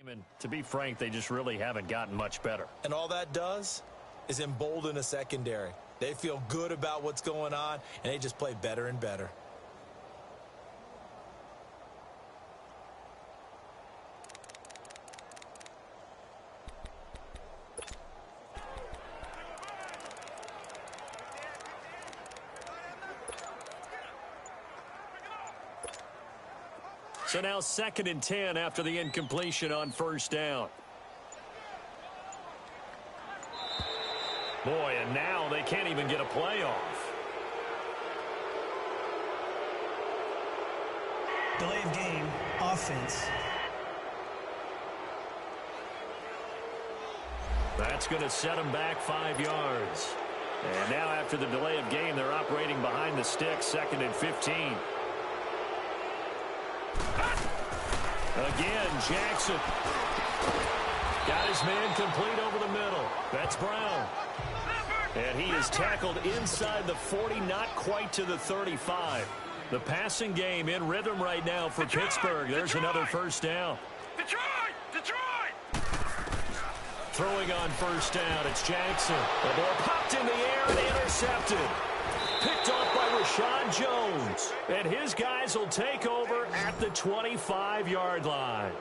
And to be frank, they just really haven't gotten much better. And all that does is embolden a secondary. They feel good about what's going on, and they just play better and better. So now 2nd and 10 after the incompletion on first down. Boy, and now they can't even get a play off. Delay of game, offense. That's going to set them back 5 yards. And now after the delay of game, they're operating behind the sticks, 2nd and 15. Again, Jackson got his man complete over the middle. That's Brown. And he is tackled inside the 40, not quite to the 35. The passing game in rhythm right now for Pittsburgh. There's another first down. Detroit! Throwing on first down, it's Jackson. The ball popped in the air and intercepted. Picked off by Rashad Jones. And his guys will take over at the 25-yard line.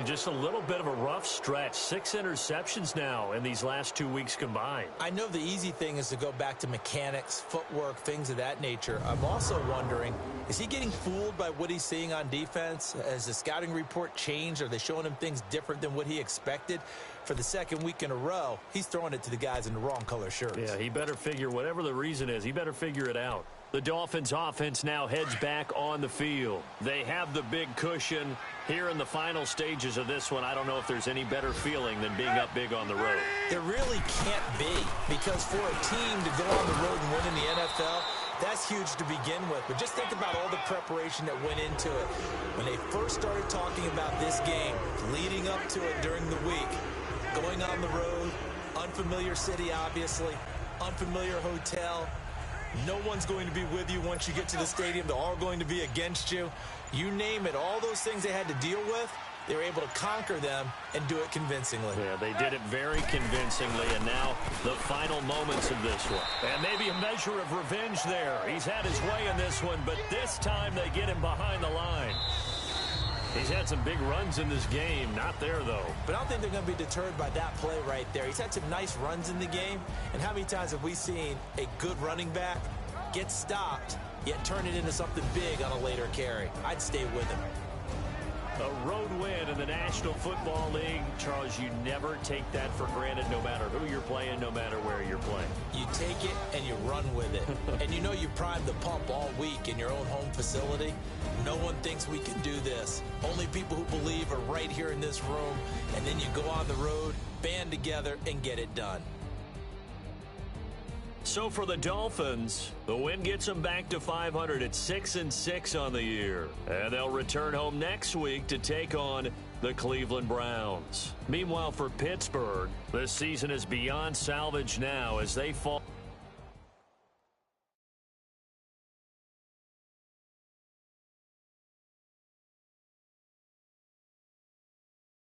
Just a little bit of a rough stretch. 6 interceptions now in these last 2 weeks combined. I know the easy thing is to go back to mechanics, footwork, things of that nature. I'm also wondering, is he getting fooled by what he's seeing on defense? Has the scouting report changed? Are they showing him things different than what he expected? For the 2nd week in a row, he's throwing it to the guys in the wrong color shirts. Yeah, he better figure, whatever the reason is, he better figure it out. The Dolphins offense now heads back on the field. They have the big cushion here in the final stages of this one. I don't know if there's any better feeling than being up big on the road. There really can't be, because for a team to go on the road and win in the NFL, that's huge to begin with. But just think about all the preparation that went into it. When they first started talking about this game, leading up to it during the week, going on the road, unfamiliar city, obviously, unfamiliar hotel. No one's going to be with you once you get to the stadium. They're all going to be against you. You name it, all those things they had to deal with, they were able to conquer them and do it convincingly. Yeah, they did it very convincingly, and now the final moments of this one. And maybe a measure of revenge there. He's had his way in this one, but this time they get him behind the line. He's had some big runs in this game. Not there, though. But I don't think they're going to be deterred by that play right there. He's had some nice runs in the game. And how many times have we seen a good running back get stopped, yet turn it into something big on a later carry? I'd stay with him. A road win in the National Football League. Charles, you never take that for granted, no matter who you're playing, no matter where you're playing. You take it and you run with it. And you know you primed the pump all week in your own home facility. No one thinks we can do this. Only people who believe are right here in this room. And then you go on the road, band together, and get it done. So for the Dolphins, the win gets them back to 500 at 6-6 on the year. And they'll return home next week to take on the Cleveland Browns. Meanwhile, for Pittsburgh, this season is beyond salvage now as they fall.